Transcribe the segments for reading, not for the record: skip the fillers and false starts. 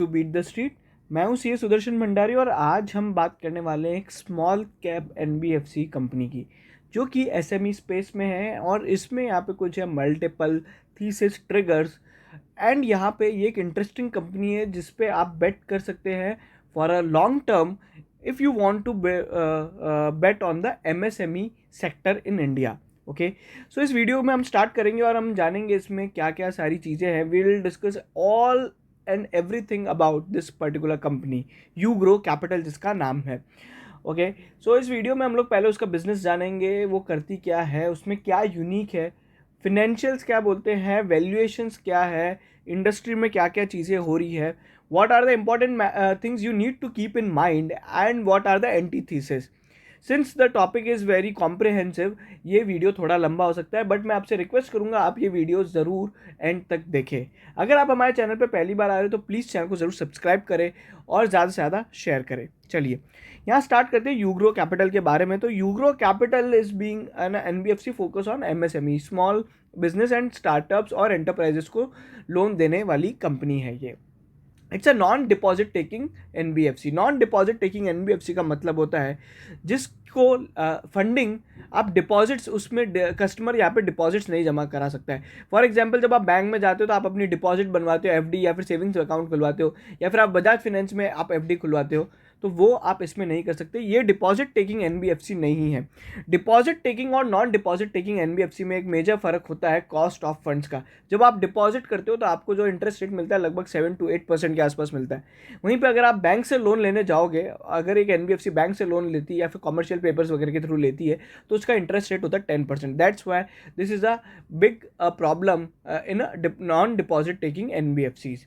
To beat the street. मैं हूँ सी सुदर्शन भंडारी और आज हम बात करने वाले हैं एक स्मॉल कैप एनबीएफसी कंपनी की जो कि एसएमई स्पेस में है और इसमें यहाँ पे कुछ है मल्टीपल थीसिस ट्रिगर्स एंड यहाँ पे ये एक इंटरेस्टिंग कंपनी है जिस पे आप बेट कर सकते हैं for a long term if you want to bet on the MSME sector in India. Okay, so इस वीडियो में हम स्टार्ट करेंगे और हम जानेंगे इसमें क्या क्या सारी चीज़ें हैं। We will discuss all and everything about this particular company UGRO Capital जिसका नाम है। ओके, सो इस वीडियो में हम लोग पहले उसका बिजनेस जानेंगे, वो करती क्या है, उसमें क्या यूनिक है, फिनेंशियल्स क्या बोलते हैं, वैल्यूएशंस क्या है, इंडस्ट्री में क्या क्या चीज़ें हो रही है, what are the important things you need to keep in mind and what are the antithesis. Since the topic is very comprehensive ये वीडियो थोड़ा लंबा हो सकता है, बट मैं आपसे रिक्वेस्ट करूंगा आप ये वीडियो ज़रूर एंड तक देखें। अगर आप हमारे चैनल पर पहली बार आ रहे हो तो प्लीज़ चैनल को ज़रूर सब्सक्राइब करें और ज़्यादा से ज़्यादा शेयर करें। चलिए यहाँ स्टार्ट करते हैं यूग्रो कैपिटल के बारे में। तो Ugro capital is being an NBFC focus on MSME small business and startups और एंटरप्राइजेस को लोन देने वाली कंपनी है ये। It's a non deposit taking NBFC. Non deposit taking NBFC का मतलब होता है जिसको फंडिंग आप डिपॉजिट्स उसमें कस्टमर यहाँ पे डिपॉजिट्स नहीं जमा करा सकता है। फॉर एग्जांपल जब आप बैंक में जाते हो तो आप अपनी डिपॉजिट बनवाते हो, एफडी या फिर सेविंग्स अकाउंट खुलवाते हो, या फिर आप बजाज फाइनेंस में आप एफडी खुलवाते हो, तो वो आप इसमें नहीं कर सकते। ये डिपॉजिट टेकिंग एनबीएफसी नहीं है। डिपॉजिट टेकिंग और नॉन डिपॉजिट टेकिंग एनबीएफसी में एक मेजर फर्क होता है कॉस्ट ऑफ फंड्स का। जब आप डिपॉजिट करते हो तो आपको जो इंटरेस्ट रेट मिलता है लगभग 7 to 8% के आसपास मिलता है। वहीं पे अगर आप बैंक से लोन लेने जाओगे, अगर एक एनबीएफसी बैंक से लोन लेती है या फिर कमर्शियल पेपर्स वगैरह के थ्रू लेती है तो उसका इंटरेस्ट रेट होता है 10%। That's why this is a big problem in non deposit taking NBFCs.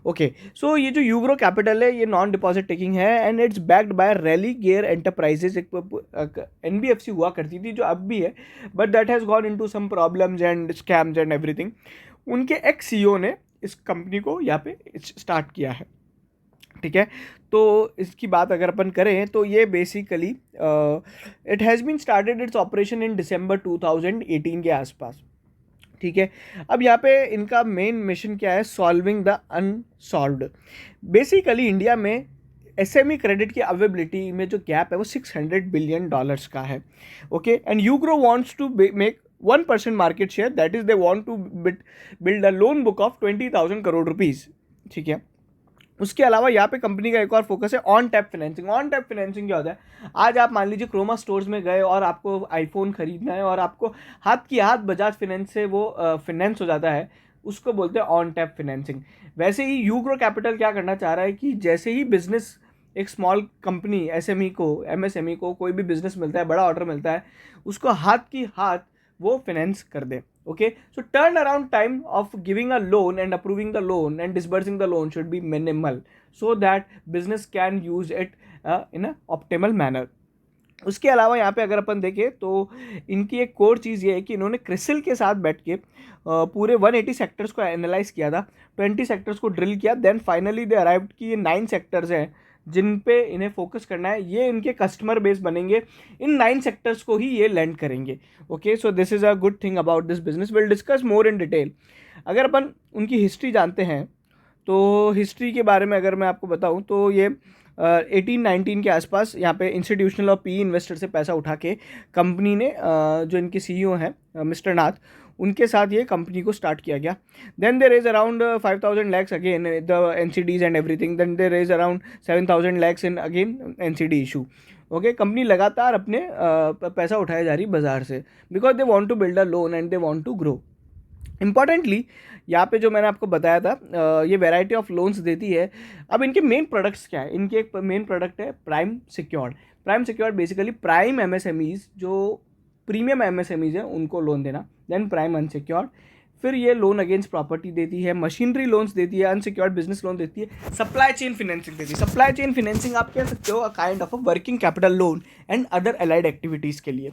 Okay, so ये जो यूग्रो कैपिटल है ये नॉन डिपॉजिट टेकिंग है and it's backed by Religare enterprises. एक एनबीएफसी हुआ करती थी जो अब भी है, but that has gone into some problems and scams and everything. उनके एक्स सीईओ ने इस कंपनी को यहाँ पे स्टार्ट किया है। ठीक है, तो इसकी बात अगर अपन करें तो ये basically it has been started its operation in December 2018 के आसपास। ठीक है, अब यहाँ पे इनका मेन मिशन क्या है, solving the unsolved. Basically India में एसएमई क्रेडिट की अवेलेबिलिटी में जो गैप है वो $600 बिलियन का है। Okay, and UGro wants to make 1% market share, that is they want to build a loan book of 20,000 crore rupees. ठीक है, उसके अलावा यहाँ पे कंपनी का एक और फोकस है on tap financing. On tap financing क्या होता है, आज आप मान लीजिए क्रोमा स्टोर्स में गए और आपको आईफोन खरीदना है और आपको हाथ की हाथ बजाज फाइनेंस से वो फाइनेंस हो जाता है, उसको बोलते हैं ऑन टैप फाइनेंसिंग। वैसे ही यूग्रो कैपिटल क्या करना चाह रहा है कि जैसे ही बिजनेस एक स्मॉल कंपनी एसएमई को एमएसएमई को कोई भी बिजनेस मिलता है, बड़ा ऑर्डर मिलता है, उसको हाथ की हाथ वो फाइनेंस कर दे। Okay, so turnaround time of giving a loan and approving the loan and disbursing the loan should be minimal so that business can use it in a optimal manner. उसके अलावा यहाँ पे अगर अपन देखें तो इनकी एक कोर चीज़ ये है कि इन्होंने क्रिसिल के साथ बैठ के पूरे 180 सेक्टर्स को एनालाइज किया था, 20 सेक्टर्स को ड्रिल किया, देन फाइनली दे अराइव्ड कि ये 9 सेक्टर्स हैं जिन पे इन्हें फोकस करना है। ये इनके कस्टमर बेस बनेंगे, इन 9 सेक्टर्स को ही ये लैंड करेंगे। Okay, so this is a good thing about this business. Will discuss more in detail. अगर अपन उनकी हिस्ट्री जानते हैं तो हिस्ट्री के बारे में अगर मैं आपको बताऊं तो ये 1819 के आसपास यहाँ पे इंस्टीट्यूशनल और पी इन्वेस्टर से पैसा उठा के कंपनी ने जो इनके सीईओ हैं मिस्टर नाथ, उनके साथ ये कंपनी को स्टार्ट किया गया। Then they raise around 5,000 lakhs again the NCDs and everything, then they raise around 7,000 lakhs in again NCD issue. Okay, company लगातार अपने पैसा उठाया जा रही बाजार से because they want to build a loan and they want to grow. Importantly यहाँ पे जो मैंने आपको बताया था ये वैरायटी ऑफ लोन्स देती है। अब इनके मेन प्रोडक्ट्स क्या है, इनके एक मेन प्रोडक्ट है prime secured. Prime secured basically prime MSMEs जो प्रीमियम एमएसएमईज हैं उनको लोन देना, देन प्राइम अनसिक्योर्ड, फिर ये लोन अगेंस्ट प्रॉपर्टी देती है, मशीनरी लोन्स देती है, अनसिक्योर्ड बिजनेस लोन देती है, सप्लाई चेन फाइनेंसिंग देती है। सप्लाई चेन फाइनेंसिंग आप कह सकते हो a kind of a working capital loan and other allied activities के लिए।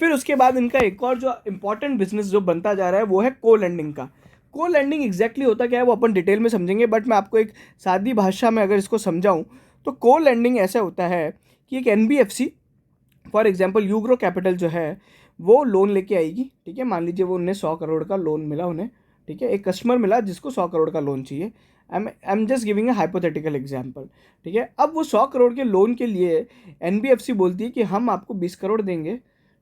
फिर उसके बाद इनका एक और जो इंपॉर्टेंट बिजनेस जो बनता जा रहा है वो है को लेंडिंग का। को लेंडिंग एग्जैक्टली होता क्या है वो अपन डिटेल में समझेंगे, बट मैं आपको एक सादी भाषा में अगर इसको समझाऊं तो को लेंडिंग ऐसा होता है कि एक NBFC for example Ugro capital जो है वो लोन लेके आएगी। ठीक है, मान लीजिए वो उन्हें 100 करोड़ का लोन मिला उन्हें, ठीक है, एक कस्टमर मिला जिसको 100 करोड़ का लोन चाहिए आई am just giving a hypothetical example, ठीक है। अब वो 100 करोड़ के लोन के लिए एनबीएफसी बोलती है कि हम आपको 20 करोड़ देंगे,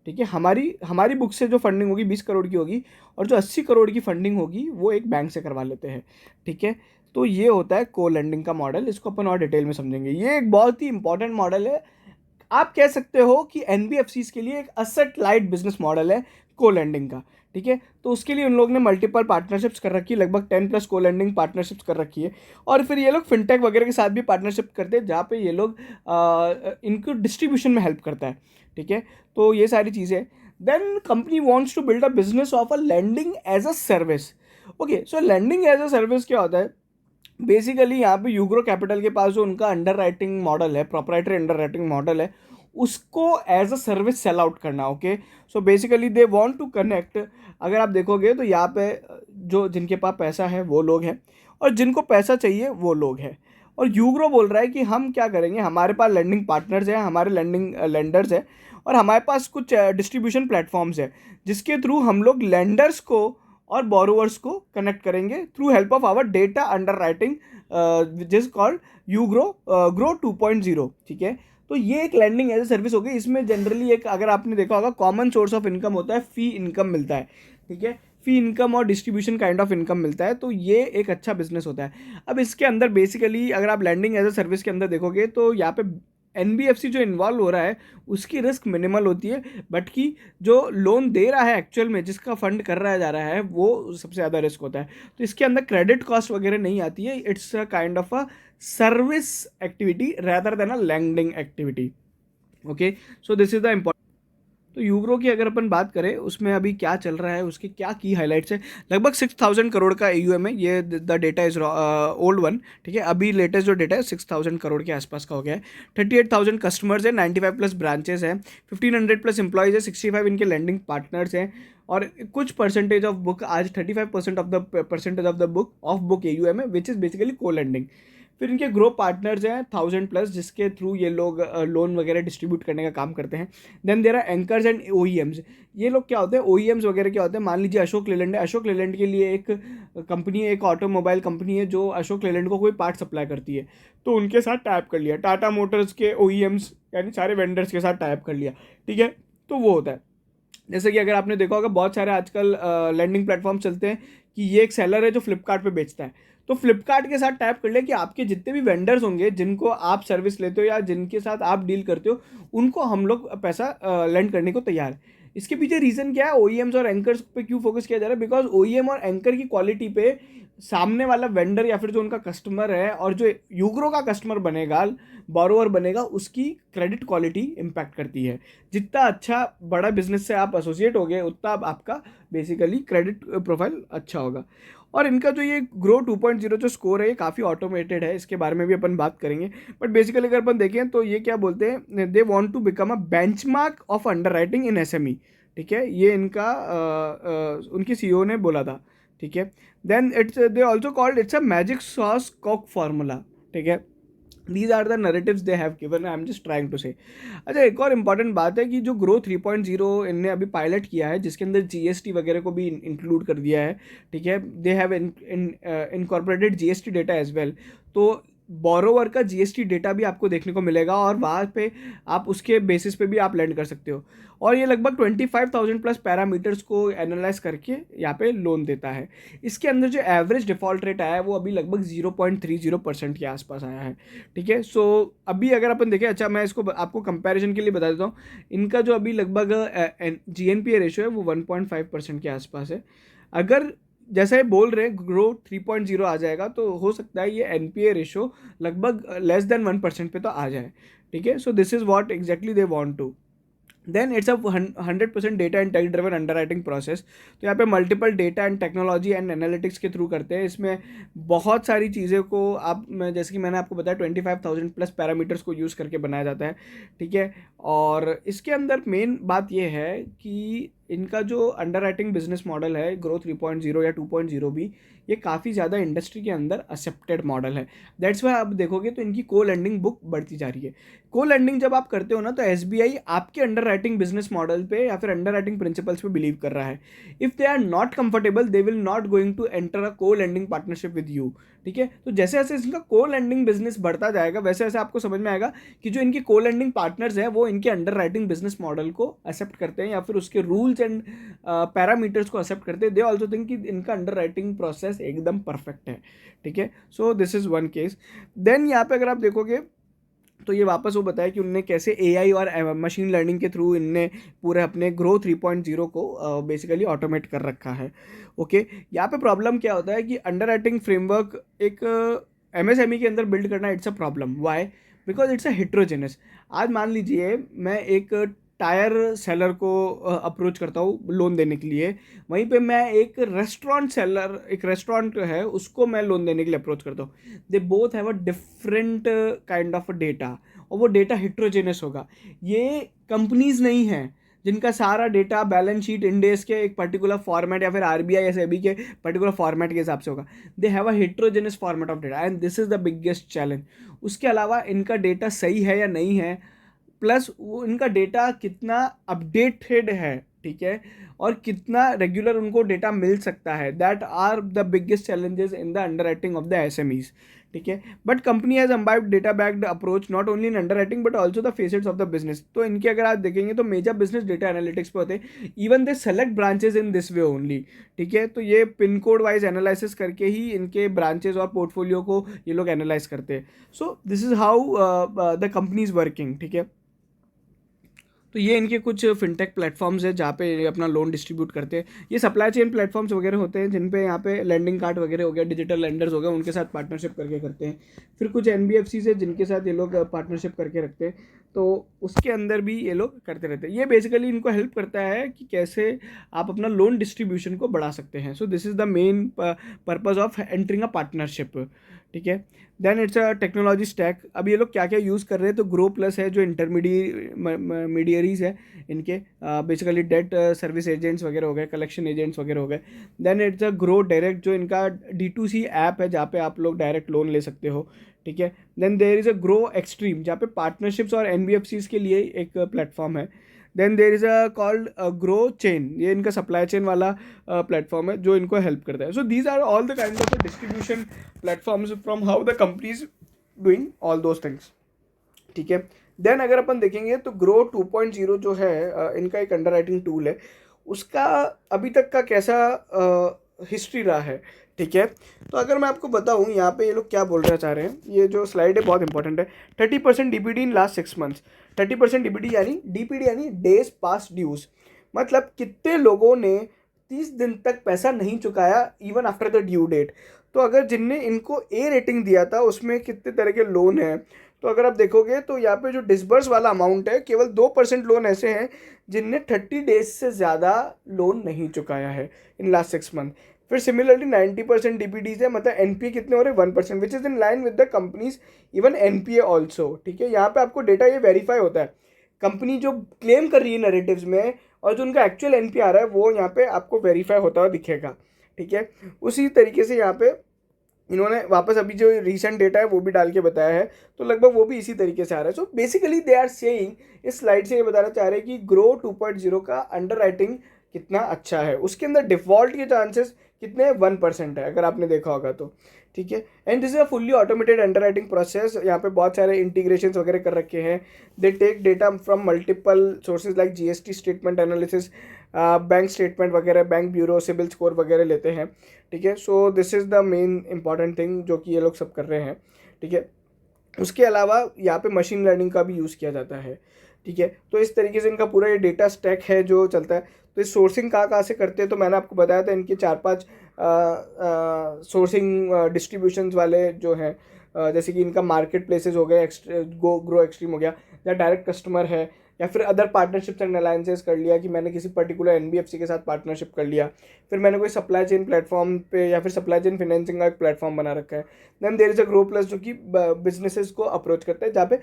ठीक है। हमारी हमारी बुक से जो फंडिंग होगी 20 करोड़ की होगी, और जो 80 करोड़ की फंडिंग होगी वो एक बैंक से करवा लेते हैं, ठीक है। तो ये होता है को लेंडिंग का मॉडल, इसको अपन और डिटेल में समझेंगे। ये एक बहुत ही इंपॉर्टेंट मॉडल है। आप कह सकते हो कि एनबीएफसी के लिए एक असेट लाइट बिजनेस मॉडल है को लेंडिंग का, ठीक है। तो उसके लिए उन लोगों ने मल्टीपल पार्टनरशिप्स कर रखी है, लगभग 10+ को लेंडिंग पार्टनरशिप्स कर रखी है। और फिर ये लोग फिनटेक वगैरह के साथ भी पार्टनरशिप करते हैं, जहाँ पे ये लोग इनको डिस्ट्रीब्यूशन में हेल्प करता है, ठीक है। तो ये सारी चीज़ें। Then company wants to build a business of a lending as a service. Okay, so lending as a service क्या होता है? बेसिकली यहाँ पे यूग्रो कैपिटल के पास जो उनका अंडर राइटिंग मॉडल है, प्रोप्राइटरी अंडर राइटिंग मॉडल है, उसको as a service sell out करना। Okay, so basically they want to connect. अगर आप देखोगे तो यहाँ पे जो जिनके पास पैसा है वो लोग हैं, और जिनको पैसा चाहिए वो लोग हैं। और यूग्रो बोल रहा है कि हम क्या करेंगे, हमारे पास लेंडिंग पार्टनर्स हैं, हमारे लेंडिंग लेंडर्स हैं, और हमारे पास कुछ डिस्ट्रीब्यूशन प्लेटफॉर्म्स है, जिसके थ्रू हम लोग लेंडर्स को और बोरोवर्स को कनेक्ट करेंगे through help of our data underwriting, जिस कॉल्ड यूग्रो ग्रो 2.0, ठीक है। तो ये एक लैंडिंग एज ए सर्विस हो गई। इसमें जनरली एक, अगर आपने देखा होगा, कॉमन सोर्स ऑफ इनकम होता है, फी इनकम मिलता है, ठीक है। फी इनकम और डिस्ट्रीब्यूशन काइंड ऑफ इनकम मिलता है, तो ये एक अच्छा बिजनेस होता है। अब इसके अंदर बेसिकली अगर आप लैंडिंग एज ए सर्विस के अंदर देखोगे तो यहाँ पे एनबीएफसी जो इन्वॉल्व हो रहा है उसकी रिस्क मिनिमल होती है, बट कि जो लोन दे रहा है एक्चुअल में, जिसका फंड कर रहा जा रहा है, वो सबसे ज़्यादा रिस्क होता है। तो इसके अंदर क्रेडिट कॉस्ट वगैरह नहीं आती है। It's a kind of a service activity rather than a lending activity. Okay, so this is the important. तो यूग्रो की अगर अपन बात करें, उसमें अभी क्या चल रहा है, उसके क्या की हाइलाइट्स है। लगभग 6,000 करोड़ का एयूएम है। ये the data is old one, ठीक है। अभी लेटेस्ट जो डेटा है 6,000 करोड़ के आसपास का हो गया है। 38,000 कस्टमर्स है, 95+ ब्रांचेस हैं, 1,500+ एम्प्लॉयज़ है, 65 इनके लैंडिंग पार्टनर्स हैं, और कुछ परसेंटेज ऑफ बुक, आज 35% of the percentage of the book AUM है, विच इज़ बेसिकली को लैंडिंग। फिर इनके ग्रो पार्टनर्स हैं 1,000+, जिसके थ्रू ये लोग लोन वगैरह डिस्ट्रीब्यूट करने का काम करते हैं। Then there are anchors and OEMs. ये लोग क्या होते हैं, ओईएम्स वगैरह क्या होते हैं? मान लीजिए अशोक लेलैंड है, अशोक लेलैंड के लिए एक कंपनी है, एक ऑटोमोबाइल कंपनी है जो अशोक लेलैंड को कोई पार्ट सप्लाई करती है, तो उनके साथ टाइप कर लिया। टाटा मोटर्स के ओईएम्स यानी सारे वेंडर्स के साथ टाइप कर लिया, ठीक है। तो वो होता है। जैसे कि अगर आपने देखा होगा, बहुत सारे आजकल लैंडिंग प्लेटफॉर्म चलते हैं कि ये एक सेलर है जो फ्लिपकार्ट पे बेचता है, तो फ्लिपकार्ट के साथ टैप कर ले कि आपके जितने भी वेंडर्स होंगे जिनको आप सर्विस लेते हो या जिनके साथ आप डील करते हो, उनको हम लोग पैसा लेंड करने को तैयार है। इसके पीछे रीज़न क्या है, ओईएम्स और एंकर्स पे क्यों फोकस किया जा रहा है? बिकॉज ओईएम और एंकर की क्वालिटी पे सामने वाला वेंडर या फिर जो उनका कस्टमर है, और जो यूग्रो का कस्टमर बनेगा, बोरोवर बनेगा, उसकी क्रेडिट क्वालिटी इंपैक्ट करती है। जितना अच्छा बड़ा बिजनेस से आप एसोसिएट हो गए, उतना आपका बेसिकली क्रेडिट प्रोफाइल अच्छा होगा। और इनका जो ये ग्रो 2.0 जो स्कोर है, ये काफ़ी ऑटोमेटेड है, इसके बारे में भी अपन बात करेंगे। बट बेसिकली अगर अपन देखें तो ये क्या बोलते हैं, they want to become a benchmark of underwriting in SME, ठीक है। ये इनका उनकी सीईओ ने बोला था, ठीक है। Then it's they also called it's a magic sauce Coke formula, ठीक है। These are the narratives they have given, I am just trying to say. अच्छा, एक और इंपॉर्टेंट बात है कि जो ग्रो 3.0 इनने अभी पायलट किया है, जिसके अंदर जीएसटी वगैरह को भी इंक्लूड कर दिया है, ठीक है। They have incorporated GST data as well. तो बोरोवर का जीएसटी डेटा भी आपको देखने को मिलेगा, और वहाँ पे आप उसके बेसिस पे भी आप लैंड कर सकते हो। और ये लगभग 25,000+ पैरामीटर्स को एनालाइज करके यहाँ पे लोन देता है। इसके अंदर जो एवरेज डिफॉल्ट रेट आया है वो अभी लगभग 0.30% के आसपास आया है, ठीक है। सो अभी अगर अपन देखें, अच्छा मैं इसको आपको कंपैरिजन के लिए बता देता हूँ, इनका जो अभी लगभग जीएनपीए रेशियो है वो 1.5% के आसपास है। अगर जैसा ये बोल रहे हैं ग्रो 3.0 आ जाएगा, तो हो सकता है ये एनपीए रेशियो लगभग लेस देन 1% पे तो आ जाए, ठीक है। So this is what exactly they want to. Then it's a 100% data and tech driven underwriting process. तो यहाँ पे multiple data and technology and analytics के थ्रू करते हैं। इसमें बहुत सारी चीज़ें को आप, जैसे कि मैंने आपको बताया, 25,000+ पैरामीटर्स को यूज़ करके बनाया जाता है, ठीक है। और इसके अंदर मेन बात यह है कि इनका जो अंडर राइटिंग बिजनेस मॉडल है, ग्रो 3.0 या 2.0 भी, ये काफ़ी ज़्यादा इंडस्ट्री के अंदर एक्सेप्टेड मॉडल है। दैट्स वाई आप देखोगे तो इनकी को लैंडिंग बुक बढ़ती जा रही है। को लैंडिंग जब आप करते हो ना, तो एसबीआई आपके अंडर राइटिंग बिजनेस मॉडल पे या फिर अंडर राइटिंग प्रिंसिपल्स पे बिलीव कर रहा है। If they are not comfortable, they will not going to enter a co-lending partnership with you, ठीक है। तो जैसे जैसे इनका को लेंडिंग बिजनेस बढ़ता जाएगा वैसे वैसे आपको समझ में आएगा कि जो इनके को लेंडिंग पार्टनर्स हैं वो इनके अंडर राइटिंग बिजनेस मॉडल को एक्सेप्ट करते हैं या फिर उसके रूल्स एंड पैरामीटर्स को एक्सेप्ट करते हैं। दे ऑल्सो थिंक कि इनका अंडर राइटिंग प्रोसेस एकदम परफेक्ट है, ठीक है। So this is one case. Then यहाँ पे अगर आप देखोगे तो ये वापस वो बताया कि उनने कैसे एआई और मशीन लर्निंग के थ्रू इनने पूरे अपने ग्रो 3.0 को बेसिकली ऑटोमेट कर रखा है। ओके, यहाँ पे प्रॉब्लम क्या होता है कि अंडर राइटिंग फ्रेमवर्क एक एमएसएमई के अंदर बिल्ड करना it's a problem. Why? Because it's a heterogeneous. आज मान लीजिए मैं एक टायर सेलर को अप्रोच करता हूँ लोन देने के लिए, वहीं पे मैं एक रेस्टोरेंट सेलर, एक रेस्टोरेंट है उसको मैं लोन देने के लिए अप्रोच करता हूँ। They both have a different kind of data, और वो डेटा हेट्रोजेनस होगा। ये कंपनीज नहीं हैं जिनका सारा डेटा बैलेंस शीट इंडेस के एक पर्टिकुलर फॉर्मेट या फिर आरबीआई या सेबी के पर्टिकुलर फॉर्मेट के हिसाब से होगा। They have a heterogeneous format of data and this is the biggest challenge. उसके अलावा इनका डेटा सही है या नहीं है, प्लस वो इनका डेटा कितना अपडेटेड है, ठीक है, और कितना रेगुलर उनको डेटा मिल सकता है। That are the biggest challenges in the underwriting of the SMEs, ठीक है। But company has imbibed data backed approach not only in underwriting but also the facets of the business. तो इनके अगर आप देखेंगे तो major business data analytics पे होते हैं। Even they select branches in this way only, ठीक है। तो ये पिन कोड वाइज एनालिसिस करके ही इनके ब्रांचेज और पोर्टफोलियो को ये लोग एनालाइज करते हैं। So this is how the company is working, ठीक है। तो ये इनके कुछ फिनटेक प्लेटफॉर्म्स है जहाँ पे ये अपना लोन डिस्ट्रीब्यूट करते हैं। ये सप्लाई चेन प्लेटफॉर्म्स वगैरह होते हैं जिन पे यहाँ पे लैंडिंग कार्ड वगैरह हो गया, डिजिटल लेंडर्स हो गए, उनके साथ पार्टनरशिप करके करते हैं। फिर कुछ एनबीएफसीज है जिनके साथ ये लोग पार्टनरशिप करके रखते हैं, तो उसके अंदर भी ये लोग करते रहते हैं। ये बेसिकली इनको हेल्प करता है कि कैसे आप अपना लोन डिस्ट्रीब्यूशन को बढ़ा सकते हैं। So this is the main purpose of entering a partnership, ठीक है। Then it's a technology stack. अब ये लोग क्या क्या यूज़ कर रहे हैं, तो ग्रो प्लस है जो मीडियरीज है इनके, बेसिकली डेट सर्विस एजेंट्स वगैरह हो गए, कलेक्शन एजेंट्स वगैरह हो गए। Then it's a grow direct जो इनका D2C ऐप है जहाँ पे आप लोग डायरेक्ट लोन ले सकते हो, ठीक है। Then there is a grow extreme जहाँ पे पार्टनरशिप्स और एनबीएफसीज के लिए एक प्लेटफॉर्म है। Then there is a called grow chain, ये इनका सप्लाई चेन वाला प्लेटफॉर्म है जो इनको हेल्प करता है। So these are all the kind of distribution platforms from how the companies doing all those things, ठीक है। देन अगर अपन देखेंगे तो ग्रो 2.0 जो है इनका एक अंडर राइटिंग टूल है, उसका अभी तक का कैसा हिस्ट्री रहा है, ठीक है। तो अगर मैं आपको बताऊं यहाँ पे ये लोग क्या बोलना चाह रहे हैं, ये जो स्लाइड है बहुत इंपॉर्टेंट है। 30% DPD in last 6 months. 30% DPD यानी डीपीडी यानी डेज पास ड्यूज, मतलब कितने लोगों ने 30 दिन तक पैसा नहीं चुकाया even after the due date. तो अगर जिनने इनको ए रेटिंग दिया था उसमें कितने तरह के लोन हैं, तो अगर आप देखोगे तो यहाँ पे जो डिसबर्स वाला अमाउंट है केवल 2% लोन ऐसे हैं जिनने 30 डेज से ज़्यादा लोन नहीं चुकाया है इन लास्ट 6 मंथ। फिर सिमिलरली 90% डीपीडीज है, मतलब एनपीए कितने हो रहे हैं 1%, which is in line with the companies even NPA also, ठीक है। यहाँ पे आपको डेटा ये वेरीफाई होता है, कंपनी जो क्लेम कर रही है नैरेटिव्स में और जो उनका एक्चुअल एनपीए आ रहा है वो यहाँ पे आपको वेरीफाई होता हुआ दिखेगा, ठीक है। उसी तरीके से यहाँ पे इन्होंने वापस अभी जो रीसेंट डेटा है वो भी डाल के बताया है, तो लगभग वो भी इसी तरीके से आ रहा है। So basically they are saying, इस स्लाइड से ये बताना चाह रहे हैं कि ग्रो 2.0 का अंडर राइटिंग कितना अच्छा है, उसके अंदर डिफॉल्ट के चांसेस कितने 1% है अगर आपने देखा होगा तो, ठीक है। And this is a fully automated underwriting process, यहाँ पे बहुत सारे इंटीग्रेशन वगैरह कर रखे हैं। They take data from multiple sources like GST statement analysis, bank statement वगैरह, बैंक ब्यूरो, सिबिल स्कोर वगैरह लेते हैं, ठीक है। So this is the main important thing जो कि ये लोग सब कर रहे हैं, ठीक है। उसके अलावा यहाँ पे मशीन लर्निंग का भी यूज़ किया जाता है, ठीक है। तो इस तरीके से इनका पूरा ये डेटा स्टैक है जो चलता है। तो इस सोर्सिंग कहाँ से करते हैं, तो मैंने आपको बताया था इनके 4-5 सोर्सिंग डिस्ट्रीब्यूशंस वाले जो हैं, जैसे कि इनका मार्केट प्लेसेस हो गए, ग्रो एक्सट्रीम हो गया, या डायरेक्ट कस्टमर है, या फिर अदर पार्टनरशिप्स एंड अलायंसेस कर लिया कि मैंने किसी पर्टिकुलर एनबीएफसी के साथ पार्टनरशिप कर लिया, फिर मैंने कोई सप्लाई चेन प्लेटफॉर्म पे या फिर सप्लाई चेन फाइनेंसिंग का एक प्लेटफॉर्म बना रखा है। Then there is a grow plus जो कि बिजनेसेस को अप्रोच करता है, जहाँ पे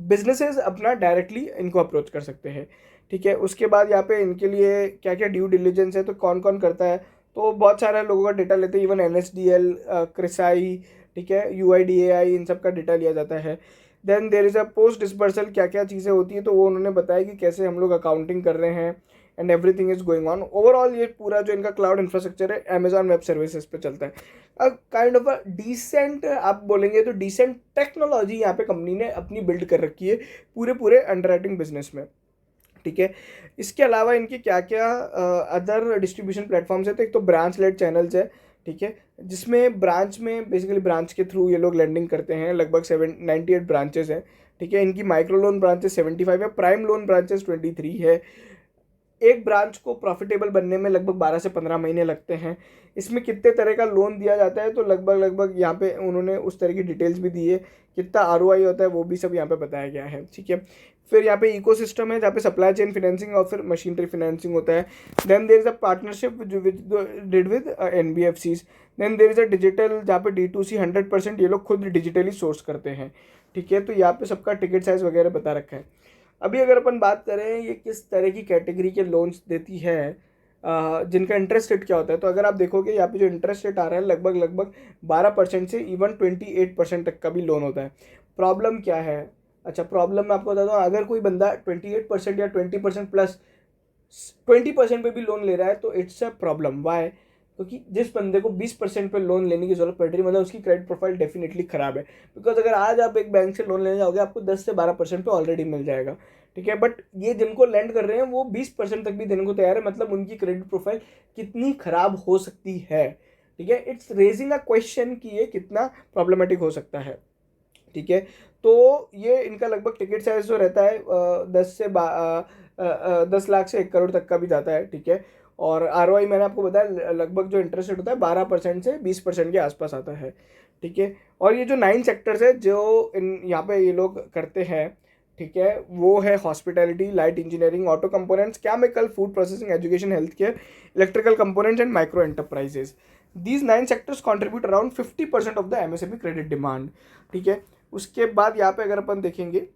बिजनेसेस अपना डायरेक्टली इनको अप्रोच कर सकते हैं, ठीक है। उसके बाद यहाँ पे इनके लिए क्या क्या ड्यू डिलीजेंस है, तो कौन कौन करता है, तो बहुत सारे लोगों का डेटा लेते हैं, इवन एनएसडीएल, क्रिसाई, ठीक है, यूआईडीएआई, इन सब का डेटा लिया जाता है। Then there is a post disbursal, क्या क्या चीज़ें होती हैं तो वो उन्होंने बताया कि कैसे हम लोग अकाउंटिंग कर रहे हैं, and everything is going on. Overall ये पूरा जो इनका क्लाउड इंफ्रास्ट्रक्चर है अमेजॉन वेब सर्विसेज पे चलता है। काइंड ऑफ अ डिसेंट, आप बोलेंगे तो डिसेंट टेक्नोलॉजी यहाँ पे कंपनी ने अपनी बिल्ड कर रखी है पूरे पूरे अंडरराइटिंग बिजनेस में, ठीक है। इसके अलावा इनके क्या क्या अदर डिस्ट्रीब्यूशन प्लेटफॉर्म्स है, तो एक तो ब्रांच लेड चैनल्स है, ठीक है, जिसमें ब्रांच में बेसिकली ब्रांच के थ्रू ये लोग लेंडिंग करते हैं। लगभग 98 ब्रांचेस हैं, ठीक है। इनकी माइक्रो लोन ब्रांचेस 75 है, प्राइम लोन ब्रांचेस 23 है। एक ब्रांच को प्रॉफिटेबल बनने में लगभग 12 से 15 महीने लगते हैं। इसमें कितने तरह का लोन दिया जाता है, तो लगभग यहाँ पे उन्होंने उस तरह की डिटेल्स भी दी है। कितना आरओआई होता है वो भी सब यहाँ पे बताया गया है, ठीक है। फिर यहाँ पे इकोसिस्टम है जहाँ पे सप्लाई चेन फाइनेंसिंग और फिर मशीनरी फाइनेंसिंग होता है। Then there is a partnership did with NBFCs. Then there is a digital जहाँ पे D2C 100% ये लोग खुद डिजिटली सोर्स करते हैं, ठीक है। तो यहाँ पे सबका टिकट साइज वगैरह बता रखा है। अभी अगर अपन बात करें ये किस तरह की कैटेगरी के लोन्स देती है, जिनका इंटरेस्ट रेट क्या होता है, तो अगर आप देखोगे यहाँ पे जो इंटरेस्ट रेट आ रहा है लगभग 12% से इवन 28% तक का भी लोन होता है। प्रॉब्लम क्या है? अच्छा, प्रॉब्लम मैं आपको बता दूँ, अगर कोई बंदा 28% या 20% प्लस 20% पे भी लोन ले रहा है तो इट्स अ प्रॉब्लम। वाई? क्योंकि जिस बंदे को 20% पे लोन लेने की जरूरत पड़ रही है, मतलब उसकी क्रेडिट प्रोफाइल डेफिनेटली खराब है। बिकॉज अगर आज आप एक बैंक से लोन लेने जाओगे आपको 10 से 12% पे ऑलरेडी मिल जाएगा, ठीक है। बट ये जिनको लैंड कर रहे हैं वो 20% तक भी देने को तैयार है, मतलब उनकी क्रेडिट प्रोफाइल कितनी खराब हो सकती है, ठीक है। इट्स रेजिंग अ क्वेश्चन कि ये कितना प्रॉब्लमेटिक हो सकता है, ठीक है। तो ये इनका लगभग टिकट साइज जो रहता है 10 लाख से 1 करोड़ तक का भी जाता है, ठीक है। और आरओआई मैंने आपको बताया लगभग जो इंटरेस्ट रेट होता है 12% से 20% के आसपास आता है, ठीक है। और ये जो 9 सेक्टर्स है जो इन यहाँ पे ये लोग करते हैं, ठीक है, वो है hospitality, light engineering, auto components, chemical, food processing, education, health care, electrical components and micro enterprises. These 9 sectors contribute around 50% of the MSME credit demand, ठीक है। उसके बाद यहाँ पे अगर अपन देखेंगे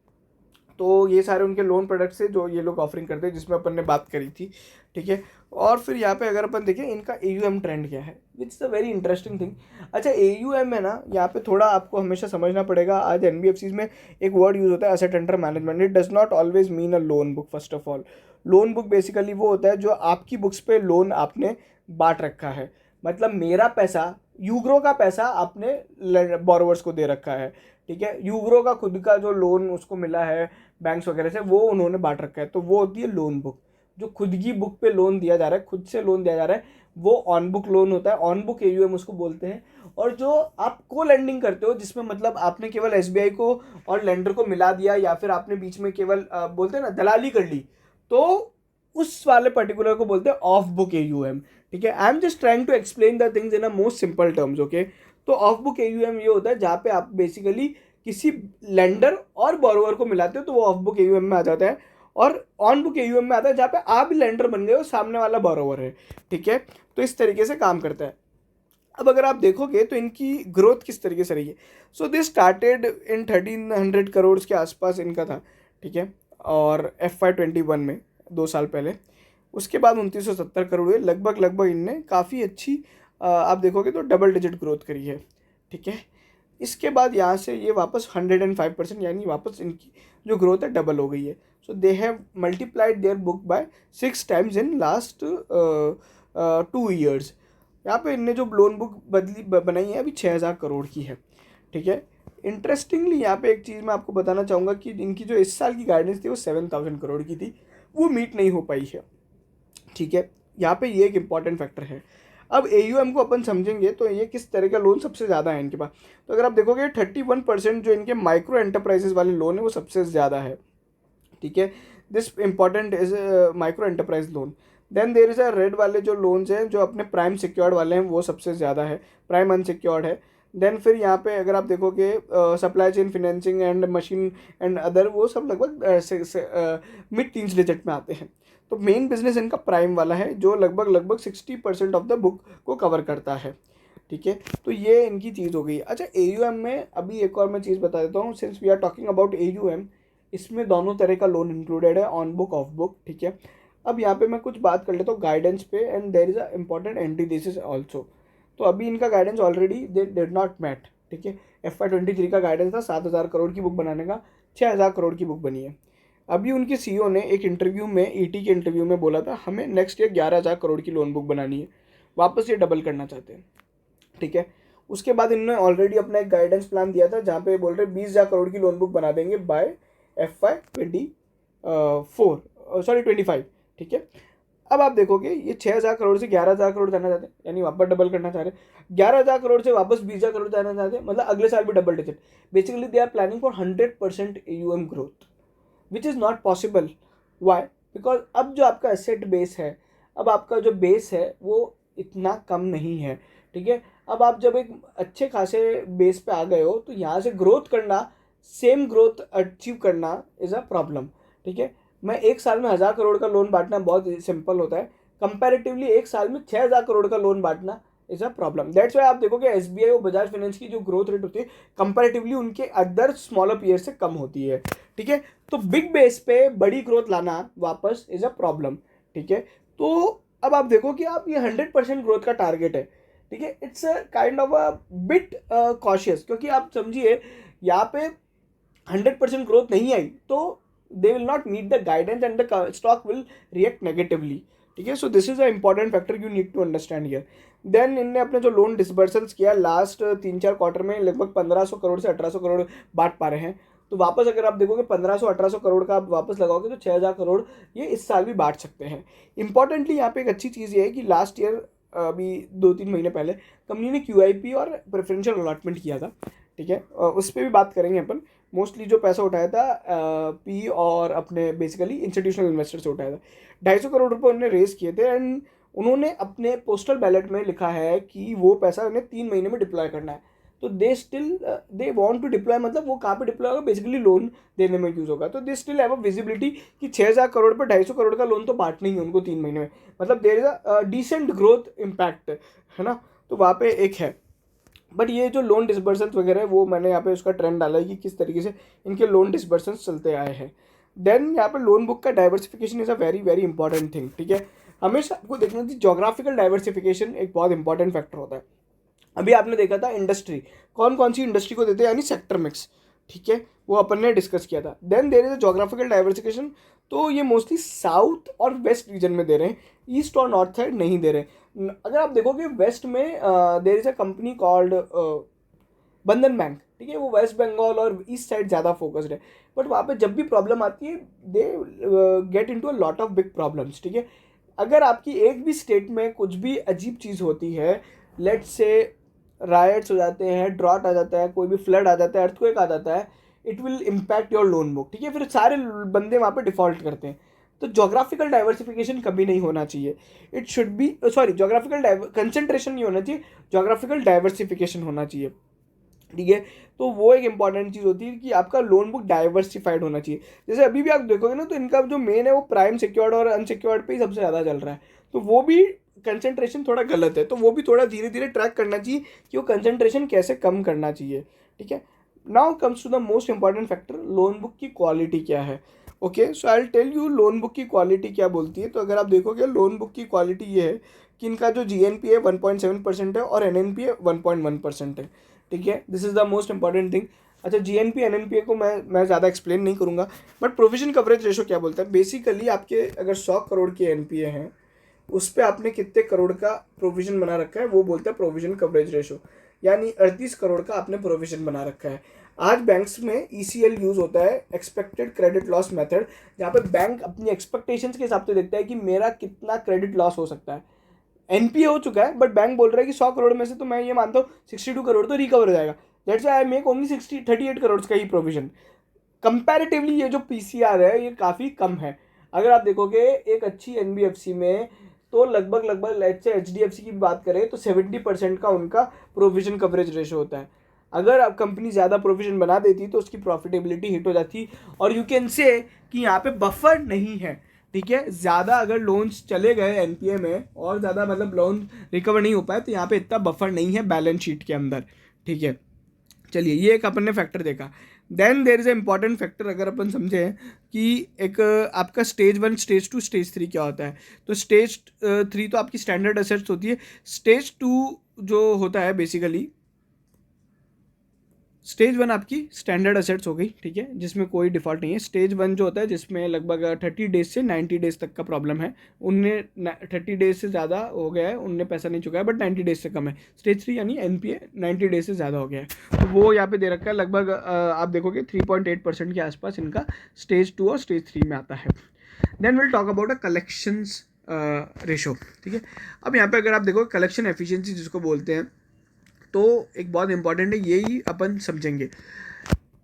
तो ये सारे उनके लोन प्रोडक्ट्स है जो ये लोग ऑफरिंग करते हैं, जिसमें अपन ने बात करी थी, ठीक है। और फिर यहाँ पे अगर अपन देखें इनका AUM ट्रेंड क्या है, which is a very interesting thing. अच्छा, AUM है ना, यहाँ पे थोड़ा आपको हमेशा समझना पड़ेगा। आज NBFCs में एक वर्ड यूज होता है asset under management. It does not always mean a loan book. First of all, loan book basically वो होता है जो आपकी बुक्स पे लोन आपने बांट रखा है। मतलब मेरा पैसा, यूग्रो का पैसा आपने बोरोवर्स को दे रखा है, ठीक है। यूग्रो का खुद का जो लोन उसको मिला है बैंक्स वगैरह से, वो उन्होंने बांट रखा है, तो वो होती है लोन बुक। जो खुद की बुक पे लोन दिया जा रहा है, खुद से लोन दिया जा रहा है, वो ऑन बुक लोन होता है, ऑन बुक AUM उसको बोलते हैं। और जो आप को लेंडिंग करते हो, जिसमें मतलब आपने केवल SBI को और लेंडर को मिला दिया, या फिर आपने बीच में केवल बोलते हैं ना दलाली कर ली, तो उस वाले पर्टिकुलर को बोलते हैं ऑफ बुक AUM, ठीक है। I am just trying to explain the things in a most simple terms, okay. तो ऑफ बुक AUM ये होता है जहाँ पे आप बेसिकली किसी लेंडर और बोरोवर को मिलाते हो, तो वो ऑफ बुक AUM में आ जाता है। और ऑन बुक AUM में आता है जहाँ पे आप भी लेंडर बन गए हो, सामने वाला बोरोवर है, ठीक है। तो इस तरीके से काम करता है। अब अगर आप देखोगे तो इनकी ग्रोथ किस तरीके से रही है। So this started in 1300 crore के आसपास इनका था, ठीक है। और FY21 में 2 साल पहले, उसके बाद 2970 करोड़ हुए। लगभग इनने काफ़ी अच्छी आप देखोगे तो डबल डिजिट ग्रोथ करी है, ठीक है। इसके बाद यहाँ से ये वापस 105%, यानी वापस इनकी जो ग्रोथ है डबल हो गई है। So they have multiplied their book by 6 times in last 2 years. यहाँ पे इनने जो लोन बुक बनाई है अभी 6000 करोड़ की है, ठीक है। इंटरेस्टिंगली यहाँ पे एक चीज़ मैं आपको बताना चाहूँगा कि इनकी जो इस साल की गाइडेंस थी वो 7000 करोड़ की थी, वो मीट नहीं हो पाई है, ठीक है। यहाँ पे ये एक इम्पॉर्टेंट फैक्टर है। अब AUM को अपन समझेंगे तो ये किस तरह का लोन सबसे ज़्यादा है इनके पास। तो अगर आप देखोगे 31% जो इनके माइक्रो एंटरप्राइजेस वाले लोन है वो सबसे ज़्यादा है, ठीक है। This important is micro enterprise loan. Then there is a red वाले जो लोन्स हैं जो अपने प्राइम सिक्योर्ड वाले हैं वो सबसे ज़्यादा है, प्राइम अनसिक्योर्ड है। देन फिर यहाँ पे अगर आप देखोगे supply chain financing and machine and other, वो सब लगभग मिड टीन्स डिजिट में आते हैं। तो मेन बिजनेस इनका प्राइम वाला है जो लगभग 60% ऑफ द बुक को कवर करता है, ठीक है। तो ये इनकी चीज़ हो गई। अच्छा, AUM में अभी एक और मैं चीज़ बता देता हूँ, since we are talking about AUM, इसमें दोनों तरह का लोन इंक्लूडेड है, ऑन बुक ऑफ बुक, ठीक है। अब यहाँ पे मैं कुछ बात कर लेता हूँ गाइडेंस पे, and there is a important anti this also. तो अभी इनका guidance already they did not met, ठीक है। FY23 का गाइडेंस था 7000 करोड़ की बुक बनाने का, 6000 करोड़ की बुक बनी है। अभी उनके सीईओ ने एक इंटरव्यू में, ईटी के इंटरव्यू में बोला था हमें नेक्स्ट ईयर 11,000 करोड़ की लोन बुक बनानी है, वापस ये डबल करना चाहते हैं, ठीक है। उसके बाद इन्होंने ऑलरेडी अपना एक गाइडेंस प्लान दिया था जहाँ पे बोल रहे 20,000 करोड़ की लोन बुक बना देंगे बाय FY 25, ठीक है। अब आप देखोगे ये 6,000 करोड़ से 11,000 करोड़ जाना चाहते हैं, यानी वापस डबल करना चाह रहे हैं। 11,000 करोड़ से वापस 20,000 करोड़ जाना चाहते हैं, मतलब अगले साल भी double digit. Basically they are planning for 100% AUM growth, which is not possible. Why? Because अब जो आपका एसेट बेस है, अब आपका जो बेस है वो इतना कम नहीं है, ठीक है। अब आप जब एक अच्छे खासे बेस पे आ गए हो तो यहाँ से ग्रोथ करना, सेम ग्रोथ अचीव करना इज़ अ प्रॉब्लम, ठीक है। मैं एक साल में 1,000 करोड़ का लोन बांटना बहुत सिंपल होता है, कंपैरेटिवली एक साल में 6,000 करोड़ का लोन बांटना is a problem. That's why आप देखोगे एसबीआई और बजाज फाइनेंस की जो ग्रोथ रेट होती है कंपैरेटिवली उनके अदर स्मॉलर पीयर से कम होती है, ठीक है। तो बिग बेस पे बड़ी ग्रोथ लाना वापस इज अ प्रॉब्लम, ठीक है। तो अब आप देखो कि आप ये 100% ग्रोथ का टारगेट है, ठीक है। It's a kind of a bit cautious, क्योंकि आप समझिए यहाँ पे 100% ग्रोथ नहीं आई तो they will not meet the guidance and the stock will react negatively, ठीक है। So this is a important factor you need to understand here. Then इनने अपने जो लोन डिसबर्सल्स किया लास्ट 3-4 क्वार्टर में लगभग 1,500 करोड़ से 1,800 करोड़ बांट पा रहे हैं। तो वापस अगर आप देखोगे 1,500-1,800 करोड़ का आप वापस लगाओगे तो 6,000 करोड़ ये इस साल भी बांट सकते हैं। इंपॉर्टेंटली यहाँ पे एक अच्छी चीज़ ये है कि लास्ट ईयर अभी 2-3 महीने पहले कंपनी ने QIP और प्रेफरेंशियल अलॉटमेंट किया था, ठीक है। उस पर भी बात करेंगे अपन। मोस्टली जो पैसा उठाया था पी और अपने बेसिकली इंस्टीट्यूशनल इन्वेस्टर से उठाया था। 250 करोड़ रुपए उन्होंने रेज किए थे एंड उन्होंने अपने पोस्टल बैलेट में लिखा है कि वो पैसा उन्हें 3 महीने में डिप्लॉय करना है। तो दे वांट टू डिप्लॉय, मतलब वो कहाँ पे डिप्लॉय होगा, बेसिकली लोन देने में यूज होगा। तो they still have a visibility कि 6,000 करोड़ पर 250 करोड़ का लोन तो बांटना ही है उनको 3 महीने में, मतलब there is a decent growth impact, है ना। तो वहाँ पे एक है। बट ये जो लोन डिसबर्सल्स वगैरह है वो मैंने यहाँ पे उसका ट्रेंड डाला है कि किस तरीके से इनके लोन डिसबर्सल्स चलते आए हैं। देन यहाँ पे लोन बुक का diversification is a very very important thing, ठीक है। हमेशा आपको देखना चाहिए जोग्राफिकल डाइवर्सिफिकेशन एक बहुत इंपॉर्टेंट फैक्टर होता है। अभी आपने देखा था इंडस्ट्री, कौन कौन सी इंडस्ट्री को देते हैं, यानी सेक्टर मिक्स, ठीक है, वो अपन ने डिस्कस किया था। Then there is a geographical diversification, तो ये मोस्टली साउथ और वेस्ट रीजन में दे रहे हैं, ईस्ट और नॉर्थ साइड नहीं दे रहे। अगर आप देखोगे वेस्ट में there is a company called Bandhan bank, ठीक है, वो वेस्ट बंगाल और ईस्ट साइड ज़्यादा फोकस्ड है। बट वहाँ पे जब भी प्रॉब्लम आती है they get into a lot of big problems, ठीक है। अगर आपकी एक भी स्टेट में कुछ भी अजीब चीज़ होती है, लेट्स से रायट्स हो जाते हैं, ड्रॉट आ जाता है, कोई भी फ्लड आ जाता है, अर्थक्वेक आ जाता है, it will impact your loan book, ठीक है। फिर सारे बंदे वहाँ पे डिफॉल्ट करते हैं। तो जोग्राफिकल डाइवर्सिफिकेशन कभी नहीं होना चाहिए, it should be, sorry, geographical concentration नहीं होना चाहिए, जोग्राफिकल डाइवर्सिफिकेशन होना चाहिए, ठीक है। तो वो एक इंपॉर्टेंट चीज़ होती है कि आपका लोन बुक डाइवर्सिफाइड होना चाहिए। जैसे अभी भी आप देखोगे ना तो इनका जो मेन है वो प्राइम सिक्योर्ड और अनसिक्योर्ड पे ही सबसे ज़्यादा चल रहा है, तो वो भी कंसंट्रेशन थोड़ा गलत है, तो वो भी थोड़ा धीरे धीरे ट्रैक करना चाहिए कि वो कंसंट्रेशन कैसे कम करना चाहिए, ठीक है। Now comes to the most important factor, loan book की क्वालिटी क्या है। Okay, so I will tell you loan book की क्वालिटी क्या बोलती है। तो अगर आप देखोगे लोन बुक की क्वालिटी ये है कि इनका जो GNPA 1.7% है और NNPA 1.1% है, ठीक है। This is the most important thing. अच्छा, GNPA NNPA को मैं ज़्यादा एक्सप्लेन नहीं करूँगा, बट प्रोविजन कवरेज रेशो क्या बोलता है, बेसिकली आपके अगर 100 करोड़ के NPA हैं उस पर आपने कितने करोड़ का प्रोविजन बना रखा है वो बोलता है प्रोविजन कवरेज रेशो, यानी 38 करोड़ का आपने प्रोविजन बना रखा है। आज बैंक्स में ECL यूज़ होता है, एक्सपेक्टेड क्रेडिट लॉस मेथड, जहाँ पे बैंक अपनी एक्सपेक्टेशंस के हिसाब से देखता है कि मेरा कितना क्रेडिट लॉस हो सकता है। NPA हो चुका है बट बैंक बोल रहा है कि 100 करोड़ में से तो मैं ये मानता हूँ 62 करोड़ तो रिकवर हो जाएगा, that's why I make only 38 crore का ही प्रोविजन। कंपैरेटिवली ये जो PCR है ये काफ़ी कम है। अगर आप देखोगे एक अच्छी NBFC में तो लगभग लगभग लेट्स से HDFC की बात करें तो 70% का उनका प्रोविजन कवरेज रेशो होता है। अगर आप कंपनी ज़्यादा प्रोविजन बना देती तो उसकी प्रॉफिटेबिलिटी हिट हो जाती, और यू कैन से कि यहाँ पे बफर नहीं है, ठीक है। ज़्यादा अगर लोन्स चले गए NPA में और ज़्यादा मतलब लोन रिकवर नहीं हो पाए तो यहाँ पे इतना बफर नहीं है बैलेंस शीट के अंदर, ठीक है। चलिए, ये एक अपन ने फैक्टर देखा। Then there is a important factor, अगर अपन समझे कि एक आपका स्टेज 1, स्टेज 2, स्टेज 3 क्या होता है। तो स्टेज 3 तो आपकी स्टैंडर्ड असेट्स होती है। स्टेज 2 जो होता है बेसिकली, स्टेज 1 आपकी स्टैंडर्ड असेट्स हो गई, ठीक है, जिसमें कोई डिफ़ॉल्ट नहीं है। स्टेज 1 जो होता है जिसमें लगभग 30 डेज से 90 डेज तक का प्रॉब्लम है, उनने 30 डेज से ज़्यादा हो गया है, उनने पैसा नहीं चुकाया, बट 90 डेज से कम है। स्टेज 3 यानी एनपीए 90 डेज से ज़्यादा हो गया है, तो वो यहाँ पे दे रखा है। लगभग आप देखोगे 3.8% के आसपास इनका स्टेज 2 और स्टेज 3 में आता है। Then will talk about a collections ratio, ठीक है। अब यहाँ पे अगर आप देखो कलेक्शन एफिशिएंसी जिसको बोलते हैं, तो एक बहुत इंपॉर्टेंट है, यही अपन समझेंगे।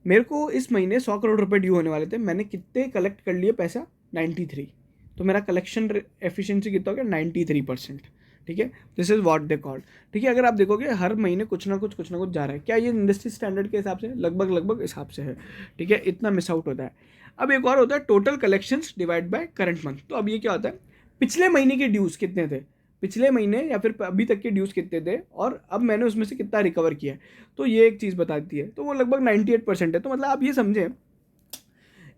मेरे को इस महीने 100 करोड़ रुपए ड्यू होने वाले थे, मैंने कितने कलेक्ट कर लिए पैसा, 93, तो मेरा कलेक्शन एफिशिएंसी कितना हो गया, 93%, ठीक है। This is what they called, ठीक है। अगर आप देखोगे हर महीने कुछ ना कुछ जा रहा है, क्या ये इंडस्ट्री स्टैंडर्ड के हिसाब से लगभग हिसाब से है, ठीक है, इतना मिस आउट होता है। अब एक और होता है total collections divide by current month. तो अब ये क्या होता है, पिछले महीने के ड्यूज कितने थे, पिछले महीने या फिर अभी तक के ड्यूज कितने थे, और अब मैंने उसमें से कितना रिकवर किया है, तो ये एक चीज़ बताती है। तो वो लगभग 98% है। तो मतलब आप ये समझें,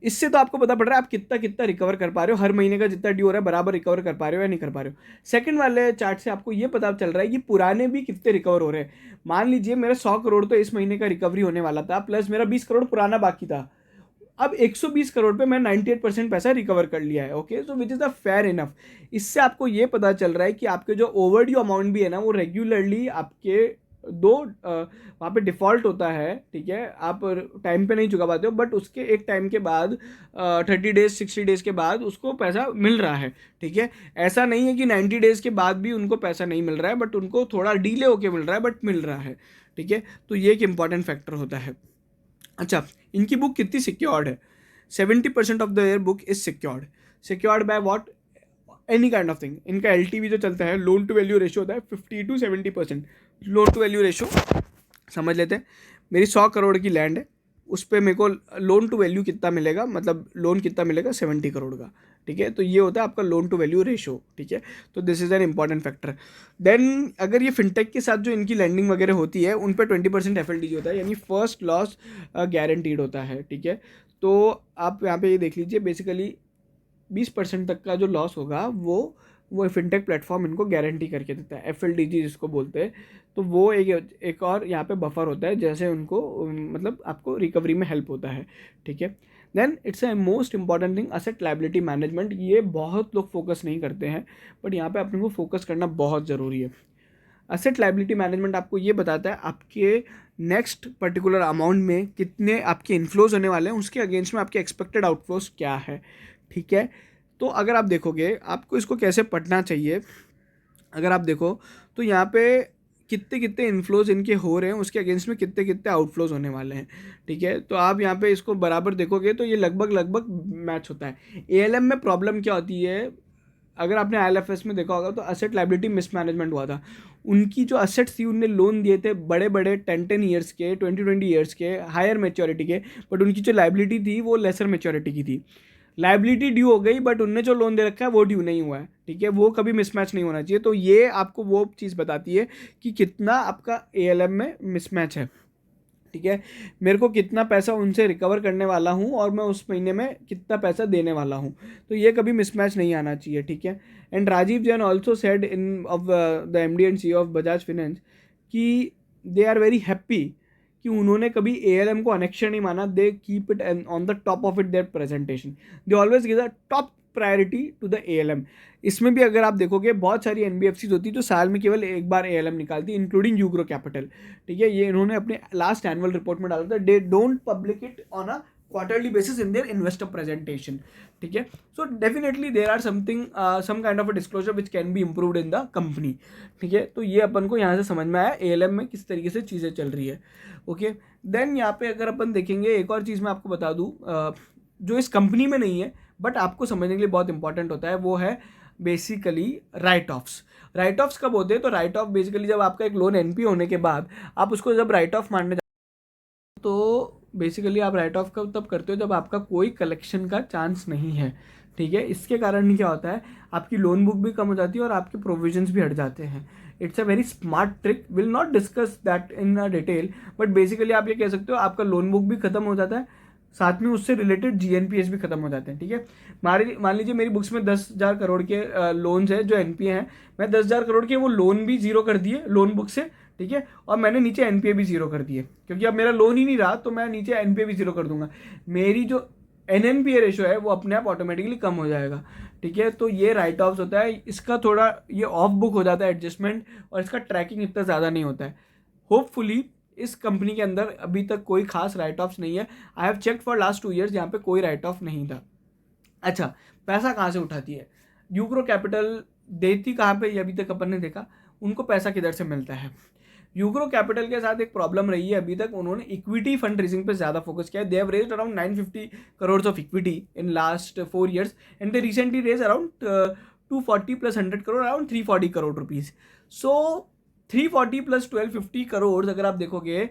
इससे तो आपको पता पड़ रहा है आप कितना कितना रिकवर कर पा रहे हो, हर महीने का जितना ड्यू हो रहा है बराबर रिकवर कर पा रहे हो या नहीं कर पा रहे हो। सेकंड वाले चार्ट से आपको ये पता चल रहा है कि पुराने भी कितने रिकवर हो रहे हैं। मान लीजिए मेरा 100 करोड़ तो इस महीने का रिकवरी होने वाला था, प्लस मेरा 20 करोड़ पुराना बाकी था। अब 120 करोड़ पे मैं 98% पैसा रिकवर कर लिया है, okay, so which is the fair enough. इससे आपको ये पता चल रहा है कि आपके जो ओवरड्यू अमाउंट भी है ना, वो रेगुलरली आपके वहाँ पे डिफ़ॉल्ट होता है, ठीक है, आप टाइम पे नहीं चुका पाते हो, बट उसके एक टाइम के बाद 30 डेज 60 डेज के बाद उसको पैसा मिल रहा है, ठीक है। ऐसा नहीं है कि 90 डेज के बाद भी उनको पैसा नहीं मिल रहा है, बट उनको थोड़ा डिले होके मिल रहा है, बट मिल रहा है, ठीक है। तो ये एक इंपॉर्टेंट फैक्टर होता है। अच्छा, इनकी बुक कितनी सिक्योर्ड है, 70% of the year book is secured by what, any kind of thing. इनका एलटीवी जो चलता है, लोन टू वैल्यू रेशियो होता है 50 to 70%। Loan to value ratio समझ लेते हैं, मेरी 100 करोड़ की लैंड है, उस पर मेरे को लोन टू वैल्यू कितना मिलेगा, मतलब लोन कितना मिलेगा, 70 करोड़ का, ठीक है। तो ये होता है आपका लोन टू वैल्यू रेशियो, ठीक है। तो this is an important factor. Then अगर ये फिनटेक के साथ जो इनकी लैंडिंग वगैरह होती है, उन पर 20% FLDG होता है, यानी फर्स्ट लॉस गारंटीड होता है, ठीक है। तो आप यहाँ पे ये देख लीजिए, बेसिकली 20% तक का जो लॉस होगा वो फिनटेक प्लेटफॉर्म इनको गारंटी करके देता है, FLDG जिसको बोलते हैं। तो वो एक और यहाँ पे बफर होता है, जैसे उनको मतलब आपको रिकवरी में हेल्प होता है, ठीक है। Then it's a most important thing, asset liability management. ये बहुत लोग फोकस नहीं करते हैं, बट यहाँ पे अपने को फोकस करना बहुत ज़रूरी है। असेट लायबिलिटी मैनेजमेंट आपको ये बताता है आपके नेक्स्ट पर्टिकुलर अमाउंट में कितने आपके इन्फ्लोज होने वाले हैं, उसके अगेंस्ट में आपके एक्सपेक्टेड आउटफ्लोज क्या है, ठीक है। तो अगर आप देखोगे आपको इसको कैसे पढ़ना चाहिए, अगर आप देखो तो यहाँ पे कितने कितने इन्फ्लोज इनके हो रहे हैं, उसके अगेंस्ट में कितने कितने आउटफ्लोज होने वाले हैं, ठीक है। तो आप यहाँ पे इसको बराबर देखोगे तो ये लगभग मैच होता है। ALM में प्रॉब्लम क्या होती है, अगर आपने ILFS में देखा होगा तो असेट लायबिलिटी मिसमैनेजमेंट हुआ था। उनकी जो असेट्स थी, उनने लोन दिए थे बड़े बड़े 10 ईयर्स के, 20 ईयर्स के, हायर मेच्योरिटी के, बट उनकी जो लायबिलिटी थी वो लेसर मेच्योरिटी की थी। लायबिलिटी ड्यू हो गई, बट उनने जो लोन दे रखा है वो ड्यू नहीं हुआ है, ठीक है। वो कभी मिसमैच नहीं होना चाहिए। तो ये आपको वो चीज़ बताती है कि कितना आपका ALM में मिसमैच है, ठीक है। मेरे को कितना पैसा उनसे रिकवर करने वाला हूँ और मैं उस महीने में कितना पैसा देने वाला हूँ, तो ये कभी मिसमैच नहीं आना चाहिए, ठीक है। And Rajiv Jain also said in of the MD and CEO of Bajaj finance कि दे आर वेरी हैप्पी कि उन्होंने कभी ALM को अनेक्शन नहीं माना। They keep it on the top of it their presentation, they always give the top priority to the ALM। इसमें भी अगर आप देखोगे बहुत सारी NBFCs होती है जो साल में केवल एक बार ALM निकालती है, इंक्लूडिंग यूग्रो कैपिटल, ठीक है। ये इन्होंने अपने लास्ट एनुअल रिपोर्ट में डाला था, they don't public it on a quarterly basis in their investor presentation, ठीक है। So definitely there are something some kind of a disclosure which can be improved in the company, ठीक है। तो ये अपन को यहाँ से समझ में आया ALM में किस तरीके से चीज़ें चल रही है, ओके। देन यहाँ पे अगर अपन देखेंगे, एक और चीज़ मैं आपको बता दूँ जो इस कंपनी में नहीं है बट आपको समझने के लिए बहुत इंपॉर्टेंट होता है, वो है basically right offs. Right offs कब होते हैं, तो राइट ऑफ बेसिकली जब आपका एक लोन NPA होने के बाद आप उसको जब राइट ऑफ मानने तो बेसिकली आप राइट ऑफ कब तब करते हो जब आपका कोई कलेक्शन का चांस नहीं है, ठीक है। इसके कारण क्या होता है, आपकी लोन बुक भी कम हो जाती है और आपके प्रोविजंस भी हट जाते हैं। It's a very smart trick, will not discuss that in detail, but basically आप ये कह सकते हो आपका लोन बुक भी खत्म हो जाता है, साथ में उससे रिलेटेड GNPS भी खत्म हो जाते हैं, ठीक है। मान लीजिए मेरी बुक्स में 10,000 करोड़ के लोन्स है जो NPA हैं, मैं 10,000 करोड़ के वो लोन भी जीरो कर दिए लोन बुक से, ठीक है, और मैंने नीचे NPA भी जीरो कर दिए, क्योंकि अब मेरा लोन ही नहीं रहा तो मैं नीचे NPA भी जीरो कर दूंगा, मेरी जो NNPA रेशो है वो अपने आप ऑटोमेटिकली कम हो जाएगा, ठीक है। तो ये राइट ऑफ्स होता है, इसका थोड़ा ये ऑफ बुक हो जाता है एडजस्टमेंट, और इसका ट्रैकिंग इतना ज़्यादा नहीं होता है। होपफुली इस कंपनी के अंदर अभी तक कोई खास राइट ऑफ्स नहीं है। I have check for last 2 years, यहाँ पे कोई राइट ऑफ नहीं था। अच्छा, पैसा कहाँ से उठाती है यूग्रो कैपिटल, देती कहाँ पे ये अभी तक अपन ने देखा, उनको पैसा किधर से मिलता है। यूग्रो कैपिटल के साथ एक प्रॉब्लम रही है अभी तक, उन्होंने इक्विटी फंड रेजिंग पे ज़्यादा फोकस किया है। They have raised around 950 crore of equity in last 4 years and they recently raise around 240 plus 100 crore, around 340 crore rupees. So 340 plus 1250 crore अगर आप देखोगे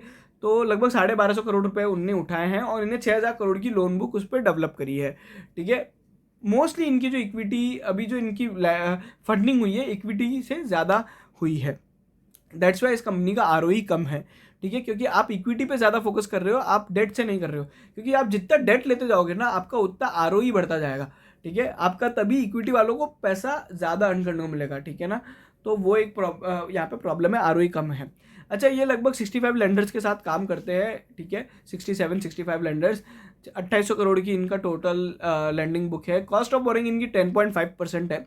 तो लगभग 1250 करोड़ रुपए उनने उठाए हैं, और इन्हें 6,000 करोड़ की लोन बुक उस पर डेवलप करी है, ठीक है। मोस्टली इनकी जो इक्विटी अभी जो इनकी फंडिंग हुई है इक्विटी से ज़्यादा हुई है, दैट्स वाई इस कंपनी का ROE कम है, ठीक है, क्योंकि आप इक्विटी पे ज़्यादा फोकस कर रहे हो, आप डेट से नहीं कर रहे हो, क्योंकि आप जितना डेट लेते जाओगे ना आपका उतना ROE बढ़ता जाएगा, ठीक है, आपका तभी इक्विटी वालों को पैसा ज़्यादा अर्न करने को मिलेगा, ठीक है ना। तो वो एक यहाँ पे प्रॉब्लम है, ROE कम है। अच्छा, ये लगभग 65 लेंडर्स के साथ काम करते हैं, ठीक है, 65 लेंडर्स, 2800 करोड़ की इनका टोटल लैंडिंग बुक है। कॉस्ट ऑफ बोरिंग इनकी 10.5% है,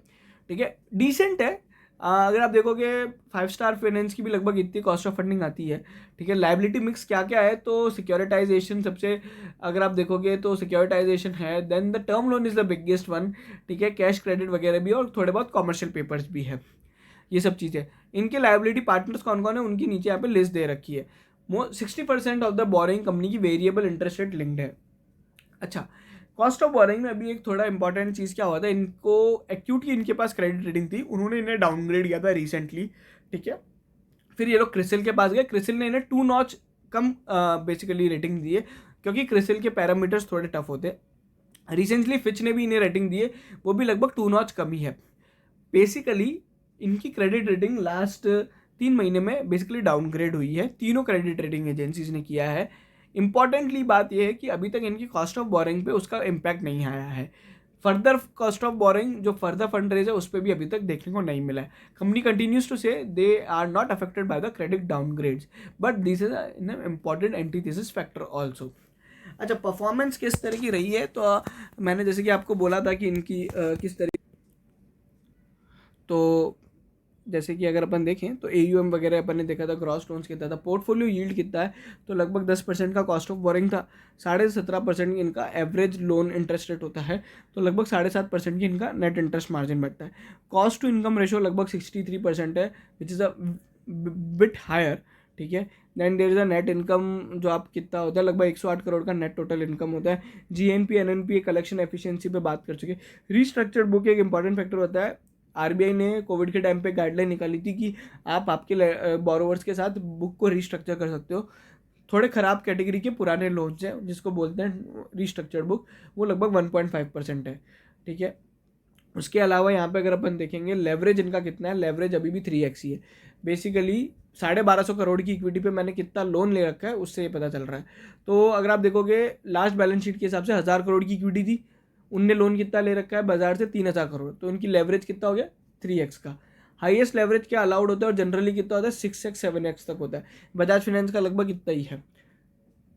ठीक है, डिसेंट है। अगर आप देखोगे 5 स्टार फाइनेंस की भी लगभग इतनी कॉस्ट ऑफ फंडिंग आती है, ठीक है। लाइबिलिटी मिक्स क्या क्या है, तो सिक्योरिटाइजेशन सबसे, अगर आप देखोगे तो सिक्योरिटाइजेशन है, then the term loan is the biggest one, ठीक है, कैश क्रेडिट वगैरह भी, और थोड़े बहुत कॉमर्शियल पेपर्स भी है, ये सब चीज़ें। इनके लाइबिलिटी पार्टनर्स कौन कौन है उनकी नीचे यहाँ पे लिस्ट दे रखी है। 60% ऑफ द बोरिंग कंपनी की वेरिएबल इंटरेस्ट रेट लिंक्ड है। अच्छा, कॉस्ट ऑफ बोरिंग में अभी एक थोड़ा इंपॉर्टेंट चीज़ क्या हुआ था, इनको एक्यूट की इनके पास क्रेडिट रेटिंग थी, उन्होंने इन्हें डाउनग्रेड किया था रिसेंटली, ठीक है। फिर ये लोग क्रिसिल के पास गए, क्रिसिल ने इन्हें 2 नॉच कम बेसिकली रेटिंग दी है, क्योंकि क्रिसिल के पैरामीटर्स थोड़े टफ होते हैं। रिसेंटली फिच ने भी इन्हें रेटिंग दी है, वो भी लगभग 2 नॉच कम ही है। बेसिकली इनकी क्रेडिट रेटिंग लास्ट 3 महीने में बेसिकली डाउनग्रेड हुई है, तीनों क्रेडिट रेटिंग एजेंसीज ने किया है। इंपॉर्टेंटली बात यह है कि अभी तक इनकी कॉस्ट ऑफ बोरिंग पे उसका इम्पैक्ट नहीं आया है। फर्दर कॉस्ट ऑफ बोरिंग जो फर्दर फंड रेज है उस पर भी अभी तक देखने को नहीं मिला है। Company continues to say they are not affected by the credit downgrades, but this is an important antithesis factor also. अच्छा, परफॉर्मेंस किस तरह की रही है, तो मैंने जैसे कि आपको बोला था कि इनकी किस तरह, तो जैसे कि अगर अपन देखें तो AUM वगैरह अपन ने देखा था, ग्रॉस लोन्स कितना था, पोर्टफोलियो यील्ड कितना है, तो लगभग 10% का कॉस्ट ऑफ बोरिंग था, 17.5% इनका एवरेज लोन इंटरेस्ट रेट होता है, तो लगभग 7.5% की इनका नेट इंटरेस्ट मार्जिन बढ़ता है। कॉस्ट टू इनकम रेशो लगभग 63% है, which is a bit higher, ठीक है। Then there is a net income जो आप कितना होता है, लगभग 108 करोड़ का नेट टोटल इनकम होता है। GNP NNPA कलेक्शन एफिशिएंसी पे बात कर चुके। रीस्ट्रक्चर्ड बुक एक इंपॉर्टेंट फैक्टर होता है। RBI ने कोविड के टाइम पे गाइडलाइन निकाली थी कि आप आपके बोरोवर्स के साथ बुक को रीस्ट्रक्चर कर सकते हो। थोड़े ख़राब कैटेगरी के पुराने लोन्स हैं जिसको बोलते हैं रीस्ट्रक्चर्ड बुक, वो लगभग 1.5% है, ठीक है। उसके अलावा यहाँ पे अगर अपन देखेंगे लेवरेज इनका कितना है, लेवरेज अभी भी 3x ही है। बेसिकली 1250 करोड़ की इक्विटी पे मैंने कितना लोन ले रखा है उससे ये पता चल रहा है। तो अगर आप देखोगे लास्ट बैलेंस शीट के हिसाब से 1000 करोड़ की इक्विटी थी, उनने लोन कितना ले रखा है बाजार से 3000 करोड़, तो उनकी लेवरेज कितना हो गया 3x का। हाईएस्ट लेवरेज क्या अलाउड होता है और जनरली कितना होता है 6x 7x तक होता है। बजाज फाइनेंस का लगभग इतना ही है।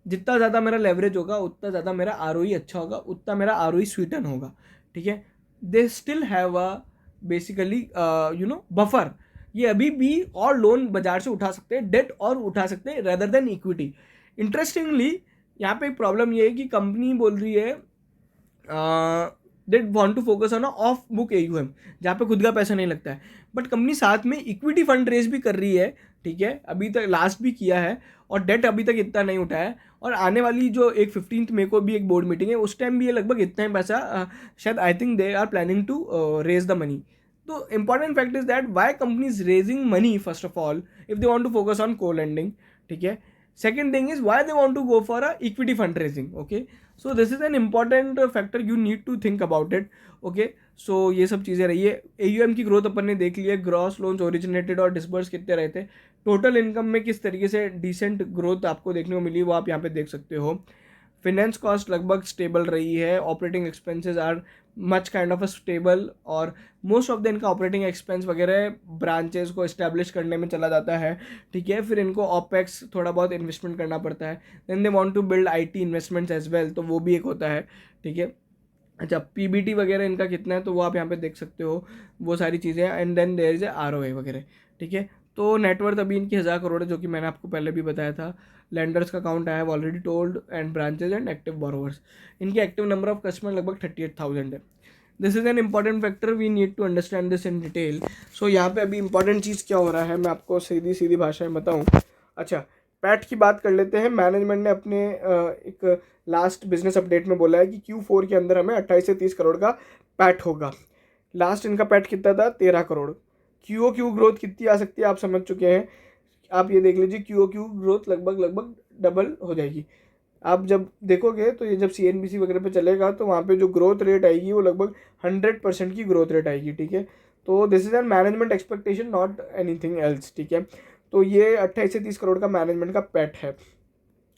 जितना ज़्यादा मेरा लेवरेज होगा उतना ज़्यादा मेरा ROE अच्छा होगा, उतना मेरा ROE स्वीटन होगा, ठीक है। They still have a basically buffer, ये अभी भी और लोन बाजार से उठा सकते हैं, डेट और उठा सकते हैं रेदर देन इक्विटी। इंटरेस्टिंगली यहाँ पे एक प्रॉब्लम ये है कि कंपनी बोल रही है that want to focus on off book AUM, जहाँ पे खुद का पैसा नहीं लगता है, बट कंपनी साथ में इक्विटी फंड रेज भी कर रही है, ठीक है, अभी तक लास्ट भी किया है, और डेट अभी तक इतना नहीं उठाया है। और आने वाली जो 15 मई को भी एक बोर्ड मीटिंग है, उस टाइम भी ये लगभग इतना ही पैसा शायद I think they are planning to raise the money. तो important fact is that why company is raising money first of all if they want to focus on को लेंडिंग, ठीक है। Second thing is why they want to go for a equity fundraising, okay, so this is an important factor you need to think about it, okay। so ये सब चीज़ें रही है। AUM की growth अपन ने देख ली है, ग्रॉस लोन्स ओरिजिनेटेड और डिसबर्स कितने रहे थे, टोटल इनकम में किस तरीके से डिसेंट ग्रोथ आपको देखने को मिली वो आप यहाँ पे देख सकते हो। फिनेंस कॉस्ट लगभग स्टेबल रही है, operating expenses are much kind of a stable, और मोस्ट ऑफ द इनका ऑपरेटिंग एक्सपेंस वगैरह ब्रांचेस को इस्टेब्लिश करने में चला जाता है, ठीक है। फिर इनको ऑपेक्स थोड़ा बहुत इन्वेस्टमेंट करना पड़ता है, then they want to build IT investments as well, तो वो भी एक होता है, ठीक है। अच्छा, पीबीटी वगैरह इनका कितना है तो वो आप यहाँ पे देख सकते हो, वो सारी चीज़ें, and then there is ROA वगैरह, ठीक है। तो नेटवर्थ अभी इनकी 1000 करोड़ है, जो कि मैंने आपको पहले भी बताया था। लैंडर्स का count I have already told, and branches and active borrowers, इनके एक्टिव नंबर ऑफ कस्टमर लगभग 38,000 है। This is an important factor, we need to understand this in detail. So यहाँ पे अभी इंपॉर्टेंट चीज़ क्या हो रहा है मैं आपको सीधी सीधी भाषा में बताऊँ। अच्छा, पैट की बात कर लेते हैं। मैनेजमेंट ने अपने एक लास्ट बिजनेस अपडेट में बोला है कि Q4 के अंदर हमें 28 से 30 करोड़ का पैट होगा। लास्ट इनका पैट कितना था? 13 करोड़। QOQ ग्रोथ कितनी आ सकती है आप समझ चुके हैं। आप ये देख लीजिए, QOQ ग्रोथ लगभग लगभग डबल हो जाएगी। आप जब देखोगे तो ये जब CNBC वगैरह पे चलेगा तो वहाँ पे जो ग्रोथ रेट आएगी वो लगभग 100% की ग्रोथ रेट आएगी, ठीक है। तो this is N management expectation, not anything else, ठीक है। तो ये 28 से 30 करोड़ का मैनेजमेंट का पैट है।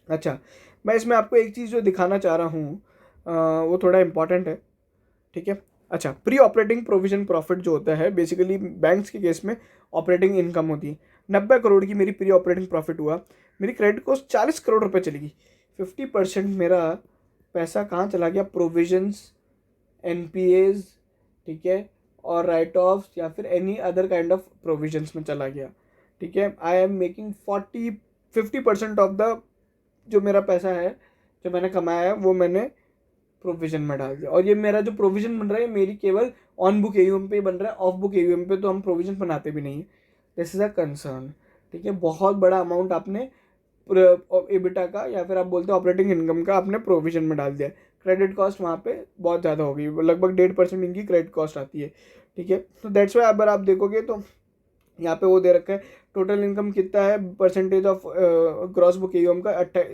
अच्छा, मैं इसमें आपको एक चीज़ जो दिखाना चाह रहा हूँ वो थोड़ा इंपॉर्टेंट है, ठीक है। अच्छा, प्री ऑपरेटिंग प्रोविजन प्रॉफिट जो होता है, बेसिकली बैंक्स के केस में ऑपरेटिंग इनकम होती है। 90 करोड़ की मेरी प्री ऑपरेटिंग प्रॉफिट हुआ, मेरी क्रेडिट कॉस्ट 40 करोड़ रुपए चलेगी। 50% मेरा पैसा कहाँ चला गया? प्रोविजंस, NPAs, ठीक है, और राइट ऑफ या फिर any other kind of provisions में चला गया, ठीक है। I am making 50% of the जो मेरा पैसा है जो मैंने कमाया है वो मैंने प्रोविजन में डाल दिया। और ये मेरा जो प्रोविजन बन रहा है मेरी केवल ऑन बुक AUM पे ही बन रहा है, ऑफ बुक AUM पे तो हम प्रोविजन बनाते भी नहीं है। दिस इज अ कंसर्न, ठीक है। बहुत बड़ा अमाउंट आपने एबिटा का या फिर आप बोलते हैं ऑपरेटिंग इनकम का आपने प्रोविजन में डाल दिया। क्रेडिट कॉस्ट वहाँ पे बहुत ज़्यादा होगी, लगभग 1.5% इनकी क्रेडिट कॉस्ट आती है, ठीक है। तो दैट्स वाई अगर आप देखोगे तो यहाँ पे वो दे रखा है टोटल इनकम कितना है, percentage of gross book AUM का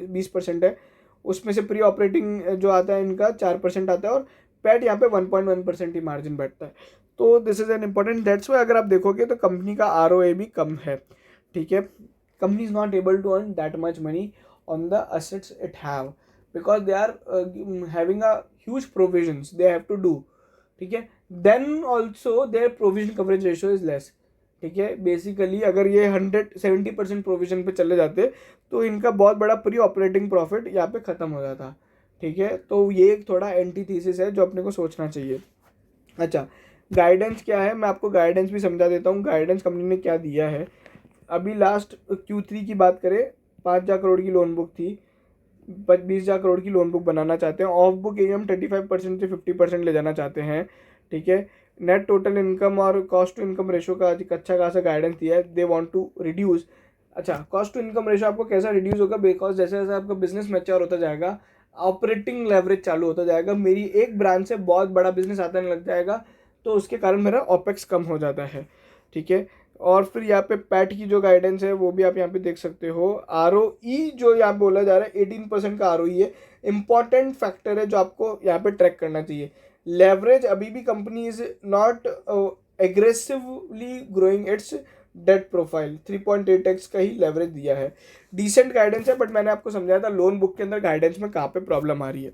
20% है। उसमें से प्री ऑपरेटिंग जो आता है इनका 4% आता है, और पैट यहाँ पे 1.1% ही मार्जिन बैठता है। तो this is an important, that's why अगर आप देखोगे तो कंपनी का ROA भी कम है, ठीक है। Company is not able to earn that much money on the assets it have, because they are having a huge provisions they have to do, ठीक है। Then also their provision coverage ratio is less, ठीक है। Basically अगर ये 170% provision पे चले जाते तो इनका बहुत बड़ा प्री ऑपरेटिंग प्रॉफिट यहाँ पे ख़त्म हो जाता, ठीक है। तो ये एक थोड़ा एंटीथीसिस है जो अपने को सोचना चाहिए। अच्छा, गाइडेंस क्या है, मैं आपको गाइडेंस भी समझा देता हूँ। गाइडेंस कंपनी ने क्या दिया है, अभी लास्ट Q3 की बात करें, 5,000 करोड़ की लोन बुक थी, 20,000 करोड़ की लोन बुक बनाना चाहते हैं। ऑफ बुक AUM 35% से 50% ले जाना चाहते हैं, ठीक है। नेट टोटल इनकम और कॉस्ट टू इनकम रेशो का अच्छा खासा गाइडेंस दिया है, दे वांट टू रिड्यूस। अच्छा, कॉस्ट टू इनकम रेशो आपको कैसा रिड्यूस होगा, बिकॉज जैसे जैसे आपका बिजनेस मैच्योर होता जाएगा, ऑपरेटिंग लेवरेज चालू होता जाएगा, मेरी एक ब्रांच से बहुत बड़ा बिजनेस आने लग जाएगा, तो उसके कारण मेरा OPEX कम हो जाता है, ठीक है। और फिर यहाँ पे पैट की जो गाइडेंस है वो भी आप यहाँ पे देख सकते हो। ROE जो यहाँ बोला जा रहा है 18% का ROE है, इंपॉर्टेंट फैक्टर है जो आपको यहाँ पे ट्रैक करना चाहिए। लेवरेज अभी भी company is not aggressively growing its debt profile, 3.8x का ही लेवरेज दिया है। डिसेंट गाइडेंस है, बट मैंने आपको समझाया था लोन बुक के अंदर गाइडेंस में कहाँ पे प्रॉब्लम आ रही है,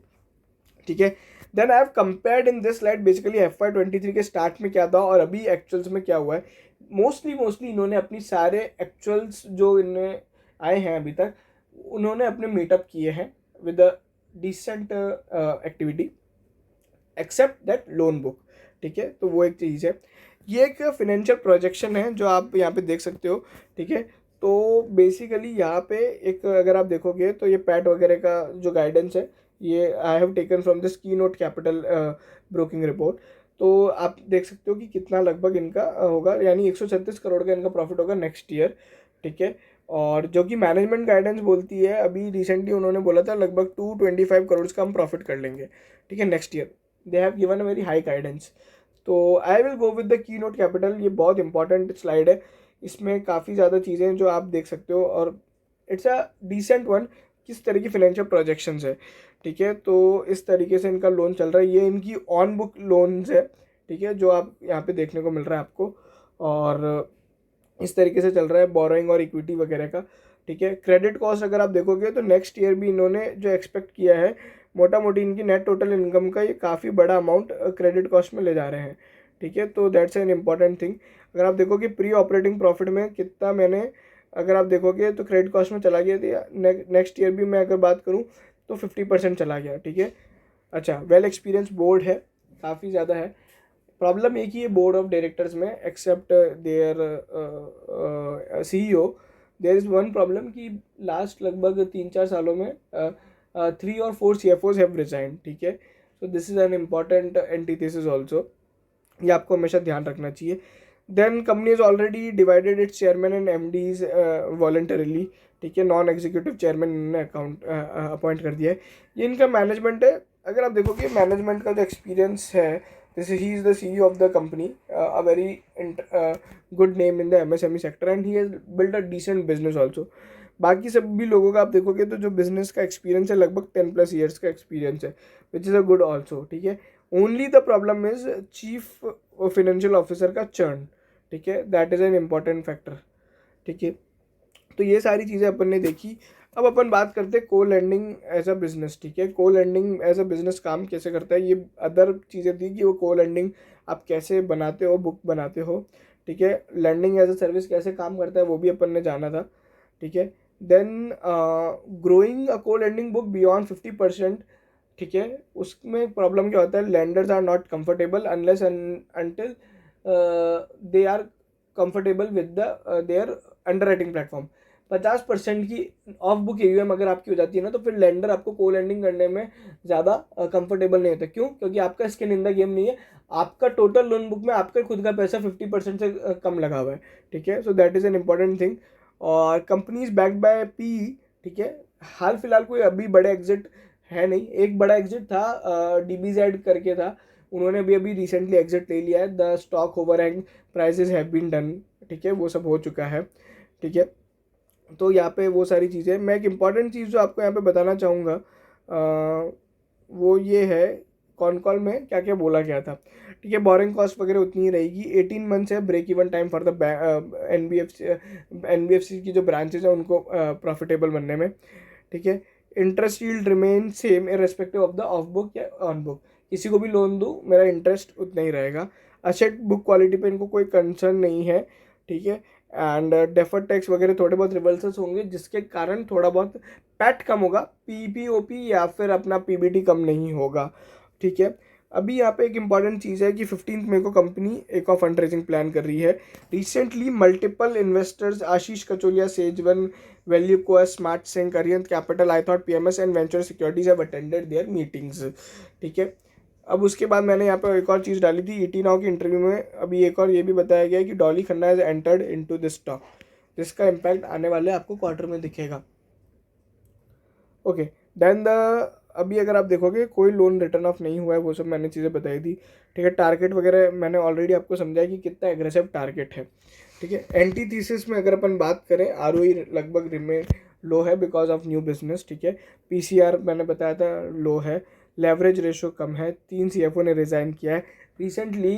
ठीक है। Then I have compared in this slide basically FY23 के स्टार्ट में क्या था और अभी एक्चुअल्स में क्या हुआ है। मोस्टली इन्होंने अपनी सारे एक्चुअल्स जो इन्हें आए हैं अभी तक, उन्होंने अपने मीटअप किए हैं with a decent activity except that loan book, ठीक है। तो वो एक चीज़ है, ये एक फाइनेंशियल प्रोजेक्शन है जो आप यहाँ पे देख सकते हो, ठीक है। तो बेसिकली यहाँ पे एक अगर आप देखोगे तो ये पैट वगैरह का जो गाइडेंस है ये I have taken from this keynote capital broking report. तो आप देख सकते हो कि कितना लगभग इनका होगा, यानी 136 करोड़ का इनका प्रॉफिट होगा नेक्स्ट ईयर, ठीक है। और जो कि मैनेजमेंट गाइडेंस बोलती है, अभी रिसेंटली उन्होंने बोला था लगभग 225 करोड़ का हम प्रॉफिट कर लेंगे, ठीक है, next year. They have given a very high guidance. तो I will go with the key note capital, ये बहुत इंपॉर्टेंट स्लाइड है, इसमें काफ़ी ज़्यादा चीज़ें जो आप देख सकते हो, और इट्स अ डिसेंट वन, किस तरह की फाइनेंशियल प्रोजेक्शंस है, ठीक है। तो इस तरीके से इनका लोन चल रहा है, ये इनकी ऑन बुक लोन्स है, ठीक है, जो आप यहाँ पे देखने को मिल रहा है आपको, और इस तरीके से चल रहा है बोरोइंग और इक्विटी वगैरह का। ठीक है। क्रेडिट कॉस्ट अगर आप देखोगे तो नेक्स्ट ईयर भी इन्होंने जो एक्सपेक्ट किया है, मोटा मोटी इनकी नेट टोटल इनकम का ये काफ़ी बड़ा अमाउंट क्रेडिट कॉस्ट में ले जा रहे हैं, ठीक है। तो दैट्स एन इम्पॉर्टेंट थिंग। अगर आप देखोगे प्री ऑपरेटिंग प्रॉफिट में कितना मैंने, अगर आप देखोगे तो क्रेडिट कॉस्ट में चला गया था, नेक्स्ट ईयर भी मैं अगर बात करूँ तो 50% चला गया, ठीक है। अच्छा, वेल एक्सपीरियंस बोर्ड है, काफ़ी ज़्यादा है। प्रॉब्लम एक ही है बोर्ड ऑफ डायरेक्टर्स में, except their CEO, there is one problem कि लास्ट लगभग 3-4 सालों में 3 और 4 CFOs हैव रिजाइन, ठीक है। So this is an important antithesis also, ये आपको हमेशा ध्यान रखना चाहिए। Then company is already divided its chairman and MDs वॉलंटरली, ठीक है। नॉन एग्जीक्यूटिव चेयरमैन इन्होंने अकाउंट अपॉइंट कर दिया है। ये इनका मैनेजमेंट है। अगर आप देखोगे मैनेजमेंट का जो एक्सपीरियंस है, जैसे he is the CEO of the company, a very good name in the MSME sector and he has build a decent business also. बाकी सभी लोगों का आप देखोगे तो जो बिजनेस का एक्सपीरियंस है लगभग 10+ ईयर्स का एक्सपीरियंस है, which is a good also, ठीक है। Only the problem is chief financial officer का चर्न, ठीक है, that is an important factor, ठीक है। तो ये सारी चीज़ें अपन ने देखी। अब अपन बात करते हैं को लैंडिंग एज अ बिजनेस, ठीक है। को लैंडिंग एज अ बिजनेस काम कैसे करता है, ये अदर चीज़ें थी कि वो को लैंडिंग आप कैसे बनाते हो, बुक बनाते हो, ठीक है। लैंडिंग एज अ सर्विस कैसे काम करता है वो भी अपन ने जाना था, ठीक है। देन ग्रोइंग अ को लैंडिंग बुक बियॉन्ड 50%, ठीक है। उसमें प्रॉब्लम क्या होता है, lenders are not comfortable unless until they are comfortable with the their underwriting platform. 50% की ऑफ बुक AUM अगर आपकी हो जाती है ना, तो फिर लैंडर आपको को लैंडिंग करने में ज़्यादा कंफर्टेबल नहीं होता। क्यों? क्योंकि आपका स्किन इन द गेम नहीं है, आपका टोटल लोन बुक में आपका खुद का पैसा 50% से कम लगा हुआ है, ठीक है। So that is an important thing. और कंपनीज बैक्ड बाय PE, ठीक है। हाल फिलहाल कोई अभी बड़े एग्जिट है नहीं, एक बड़ा एग्जिट था DBZ करके था, उन्होंने भी अभी रिसेंटली एग्जिट ले लिया है। The stock overhang prices have been done, ठीक है, वो सब हो चुका है, ठीक है। तो यहाँ पे वो सारी चीज़ें, मैं एक इम्पॉर्टेंट चीज़ जो आपको यहाँ पे बताना चाहूँगा वो ये है, कॉन कॉल में क्या क्या बोला गया था, ठीक है। बोरिंग कॉस्ट वगैरह उतनी ही रहेगी। 18 मंथ्स है break even time for the NBFC की जो ब्रांचेज है उनको प्रॉफिटेबल बनने में, ठीक है। Interest yield remain same irrespective of the of book या ऑन बुक, किसी को भी लोन दूँ मेरा इंटरेस्ट उतना ही रहेगा। असेट बुक क्वालिटी पे इनको कोई कंसर्न नहीं है, ठीक है। एंड डेफर्ड टैक्स वगैरह थोड़े बहुत रिवर्सल्स होंगे जिसके कारण थोड़ा बहुत पैट कम होगा, PPOP या फिर अपना PBT कम नहीं होगा, ठीक है। अभी यहाँ पे एक इंपॉर्टेंट चीज़ है कि 15 मई को कंपनी एक और फंड रेजिंग प्लान कर रही है। Recently multiple investors Ashish Kacholia, Sageone, value co, smart sync, Ariyant Capital, I thought PMS and venture securities have attended their meetings, ठीक है। अब उसके बाद मैंने यहाँ पे एक और चीज़ डाली थी ET नाउ की इंटरव्यू में, अभी एक और ये भी बताया गया है कि Dolly Khanna has entered into this stock, जिसका इम्पैक्ट आने वाले आपको क्वार्टर में दिखेगा, ओके। देन द अभी अगर आप देखोगे कोई लोन रिटर्न ऑफ नहीं हुआ है, वो सब मैंने चीज़ें बताई थी, ठीक है। टारगेट वगैरह मैंने ऑलरेडी आपको समझाया कि कितना एग्रेसिव टारगेट है, ठीक है। एंटीथीसिस में अगर अपन बात करें, ROE लगभग रिमेन लो है बिकॉज ऑफ न्यू बिजनेस, ठीक है। PCR मैंने बताया था लो है। लेवरेज रेशो कम है। 3 CFO ने रिज़ाइन किया है रिसेंटली।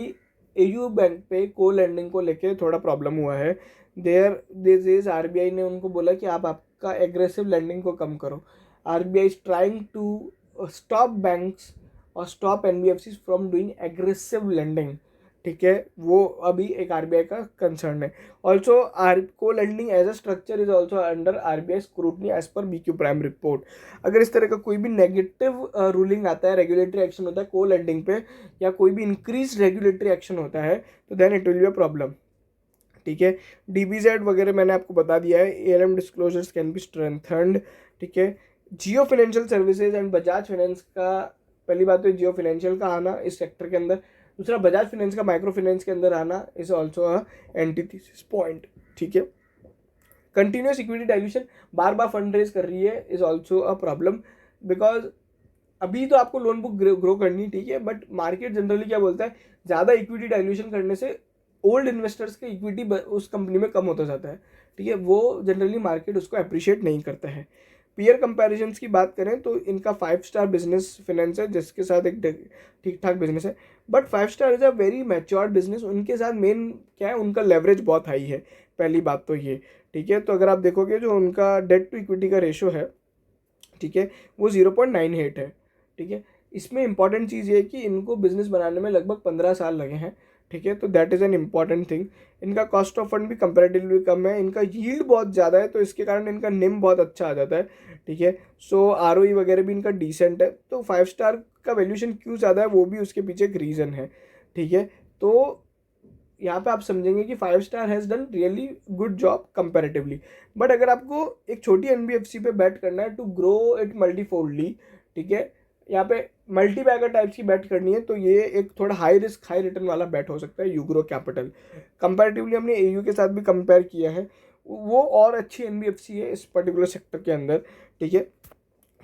AU बैंक पे को लैंडिंग को लेके थोड़ा प्रॉब्लम हुआ है। दिस इज RBI ने उनको बोला कि आप आपका एग्रेसिव लैंडिंग को कम करो। RBI is trying to stop banks और stop NBFCs from doing aggressive lending, ठीक है। वो अभी एक RBI का कंसर्न है। Also co lending as a structure is also under RBI scrutiny as per BQ prime report. अगर इस तरह का कोई भी नेगेटिव रूलिंग आता है, रेगुलेटरी एक्शन होता है को लैंडिंग पे, या कोई भी इंक्रीज रेगुलेटरी एक्शन होता है, तो then it will be a problem, ठीक है। DBZ वगैरह मैंने आपको बता दिया है। ALM disclosures can be strengthened, ठीक है। Jio financial services and Bajaj finance का, पहली बात तो जियो फाइनेंशियल का आना इस सेक्टर के अंदर, दूसरा बजाज फाइनेंस का माइक्रो फाइनेंस के अंदर आना is also a antithesis point, ठीक है। कंटिन्यूस इक्विटी डाइल्यूशन, बार बार फंड रेज कर रही है, is also a problem, because अभी तो आपको लोन बुक ग्रो करनी, ठीक है, बट मार्केट जनरली क्या बोलता है, ज़्यादा इक्विटी डाइल्यूशन करने से ओल्ड इन्वेस्टर्स के इक्विटी उस कंपनी में कम होता जाता है, ठीक है। वो जनरली मार्केट उसको अप्रिशिएट नहीं करता है। पीयर कंपैरिजंस की बात करें तो इनका 5 स्टार बिजनेस फिनेंस है, जिसके साथ एक ठीक ठाक बिजनेस है, but 5 star is a very matured business. उनके साथ मेन क्या है, उनका लेवरेज बहुत हाई है, पहली बात तो ये, ठीक है। तो अगर आप देखोगे जो उनका डेट टू इक्विटी का रेशो है, ठीक है, वो 0.98 है, ठीक है। इसमें इंपॉर्टेंट चीज़ ये है कि इनको बिजनेस बनाने में लगभग 15 साल लगे हैं, ठीक है। तो that is an important thing. इनका कॉस्ट ऑफ फंड भी कंपेरेटिवली कम है, इनका यील्ड बहुत ज़्यादा है, तो इसके कारण इनका निम बहुत अच्छा आ जाता है, ठीक है। सो ROE वगैरह भी इनका डिसेंट है। तो 5 स्टार का वैल्यूएशन क्यों ज़्यादा है वो भी उसके पीछे एक रीज़न है, ठीक है। तो यहाँ पे आप समझेंगे कि 5 star has done really good job comparatively. But अगर आपको एक छोटी NBFC पे बैट करना है टू ग्रो इट मल्टीफोल्डली, ठीक है, यहाँ पे मल्टी बैगर टाइप्स की बैट करनी है, तो ये एक थोड़ा हाई रिस्क हाई रिटर्न वाला बैट हो सकता है यूग्रो कैपिटल। कंपैरेटिवली हमने AU के साथ भी कंपेयर किया है, वो और अच्छी NBFC है इस पर्टिकुलर सेक्टर के अंदर, ठीक है।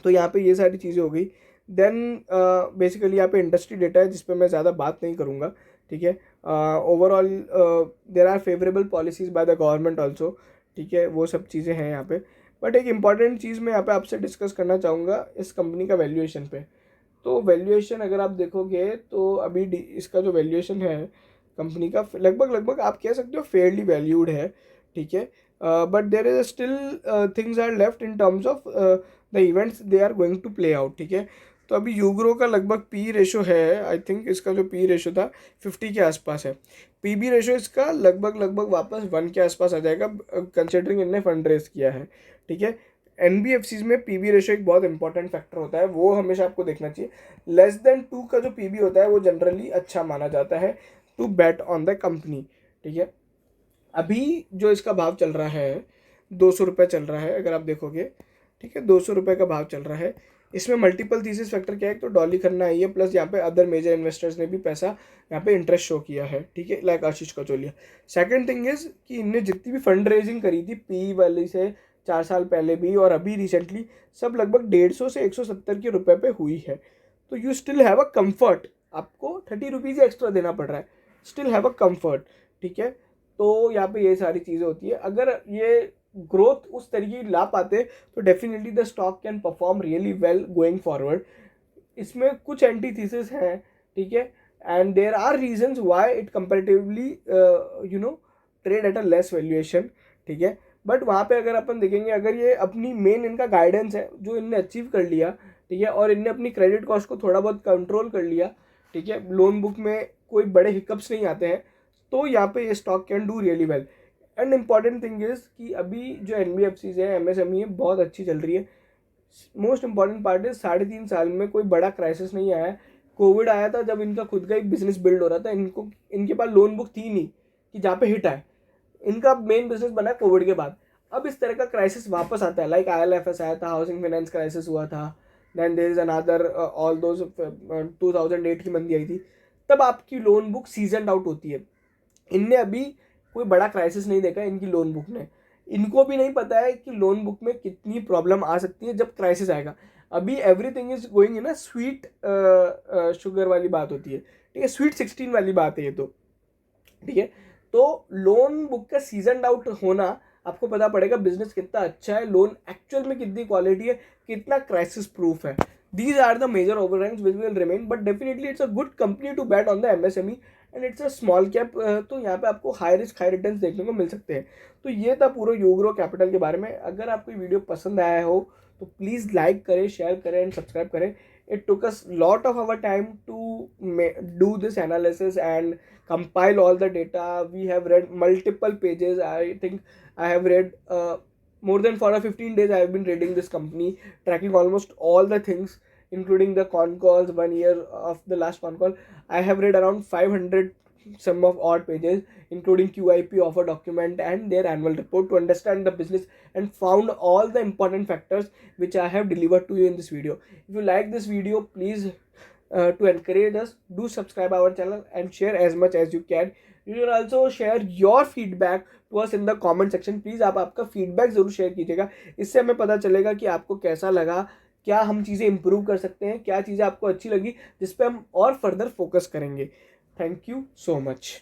तो यहाँ पे ये सारी चीज़ें हो गई। देन बेसिकली यहाँ पे इंडस्ट्री डेटा है जिस पे मैं ज़्यादा बात नहीं करूँगा, ठीक है। Overall there are favourable policies by the government also, ठीक है, वो सब चीज़ें हैं यहाँ पे। बट एक इंपॉर्टेंट चीज़ मैं यहाँ पे आपसे डिस्कस करना चाहूँगा इस कंपनी का वैल्यूएशन पे। तो वैल्यूएशन अगर आप देखोगे तो अभी इसका जो वैल्यूएशन है कंपनी का लगभग लगभग आप कह सकते हो फेयरली वैल्यूड है, ठीक है। But there is still things are left in terms of the events they are going to play out, ठीक है। तो अभी यूग्रो का लगभग पी रेशो है, आई थिंक इसका जो पी रेशो था 50 के आसपास है। PB रेशो इसका लगभग लगभग वापस 1 के आसपास आ जाएगा कंसिडरिंग इनने फंड रेज किया है, ठीक है। NBFCs में PB रेशो एक बहुत इंपॉर्टेंट फैक्टर होता है, वो हमेशा आपको देखना चाहिए। लेस देन 2 का जो PB होता है वो जनरली अच्छा माना जाता है to bet on the company, ठीक है। अभी जो इसका भाव चल रहा है 200 रुपये चल रहा है अगर आप देखोगे, ठीक है, 200 रुपये का भाव चल रहा है। इसमें मल्टीपल थीसिस फैक्टर क्या है, तो डॉली खन्ना आई है, प्लस यहाँ पे अदर मेजर इन्वेस्टर्स ने भी पैसा यहाँ पे इंटरेस्ट शो किया है, ठीक है, like Ashish Kacholia. Second thing is कि इनने जितनी भी फंड रेजिंग करी थी PE वाली से 4 साल पहले भी और अभी रिसेंटली, सब लगभग 150 से 170 के रुपये पे हुई है। तो you still have a comfort, आपको 30 रुपीज़ एक्स्ट्रा देना पड़ रहा है, स्टिल हैव अ कम्फर्ट, ठीक है। तो यहाँ पे ये सारी चीज़ें होती है। अगर ये ग्रोथ उस तरीके की ला पाते तो definitely the stock can perform really well going forward. इसमें कुछ एंटी थीसिस हैं, ठीक है, and there are reasons why it comparatively trade at a less valuation, ठीक है। बट वहाँ पे अगर अपन देखेंगे, अगर ये अपनी मेन इनका गाइडेंस है जो इनने अचीव कर लिया, ठीक है, और इनने अपनी क्रेडिट कॉस्ट को थोड़ा बहुत कंट्रोल कर लिया, ठीक है, लोन बुक में कोई बड़े हिकअप्स नहीं आते हैं, तो यहाँ पे ये stock can do really well. And important thing is कि अभी जो NBFCs है MSME है बहुत अच्छी चल रही है। मोस्ट इंपॉर्टेंट पार्ट इज 3.5 साल में कोई बड़ा क्राइसिस नहीं आया है। कोविड आया था जब इनका खुद का एक बिजनेस बिल्ड हो रहा था, इनके पास लोन बुक थी नहीं कि जहाँ पे हिट आए। इनका मेन बिजनेस बना है कोविड के बाद। अब इस तरह का क्राइसिस वापस आता है, लाइक IL&FS आया था, हाउसिंग फाइनेंस क्राइसिस हुआ था, then there is another all those 2008 की मंदी आई थी, तब आपकी लोन बुक सीजनड आउट होती है। इनने अभी कोई बड़ा क्राइसिस नहीं देखा इनकी लोन बुक ने। इनको भी नहीं पता है कि लोन बुक में कितनी प्रॉब्लम आ सकती है जब क्राइसिस आएगा। अभी everything is going in a sweet sugar वाली बात होती है, ठीक है, स्वीट 16 वाली बात है ये तो, ठीक है। तो लोन बुक का सीजन आउट होना आपको पता पड़ेगा बिजनेस कितना अच्छा है, लोन एक्चुअल में कितनी क्वालिटी है, कितना क्राइसिस प्रूफ है। These are the major overhangs which will remain, but definitely it's a good company to bet on the MSME and it's a small cap। तो यहाँ पे आपको हाई रिस्क हाई रिटर्न्स देखने को मिल सकते हैं। तो ये था पूरा यूग्रो कैपिटल के बारे में। अगर आपको ये वीडियो पसंद आया हो तो प्लीज़ लाइक करें, शेयर करें एंड सब्सक्राइब करें। It took us lot of our time to do this analysis and compile all the data. We have read multiple pages. I think I have read more than for 15 days I have been reading this company, tracking almost all the things, including the con calls, 1 year of the last con call. I have read around 500 some of odd pages, including QIP offer document and their annual report, to understand the business and found all the important factors which I have delivered to you in this video. If you like this video, please to encourage us, do subscribe our channel and share as much as you can. You can also share your feedback to us in the comment section. Please आप आपका feedback ज़रूर share कीजिएगा, इससे हमें पता चलेगा कि आपको कैसा लगा, क्या हम चीज़ें इंप्रूव कर सकते हैं, क्या चीज़ें आपको अच्छी लगी जिस पे हम और फर्दर फोकस करेंगे। Thank you so much.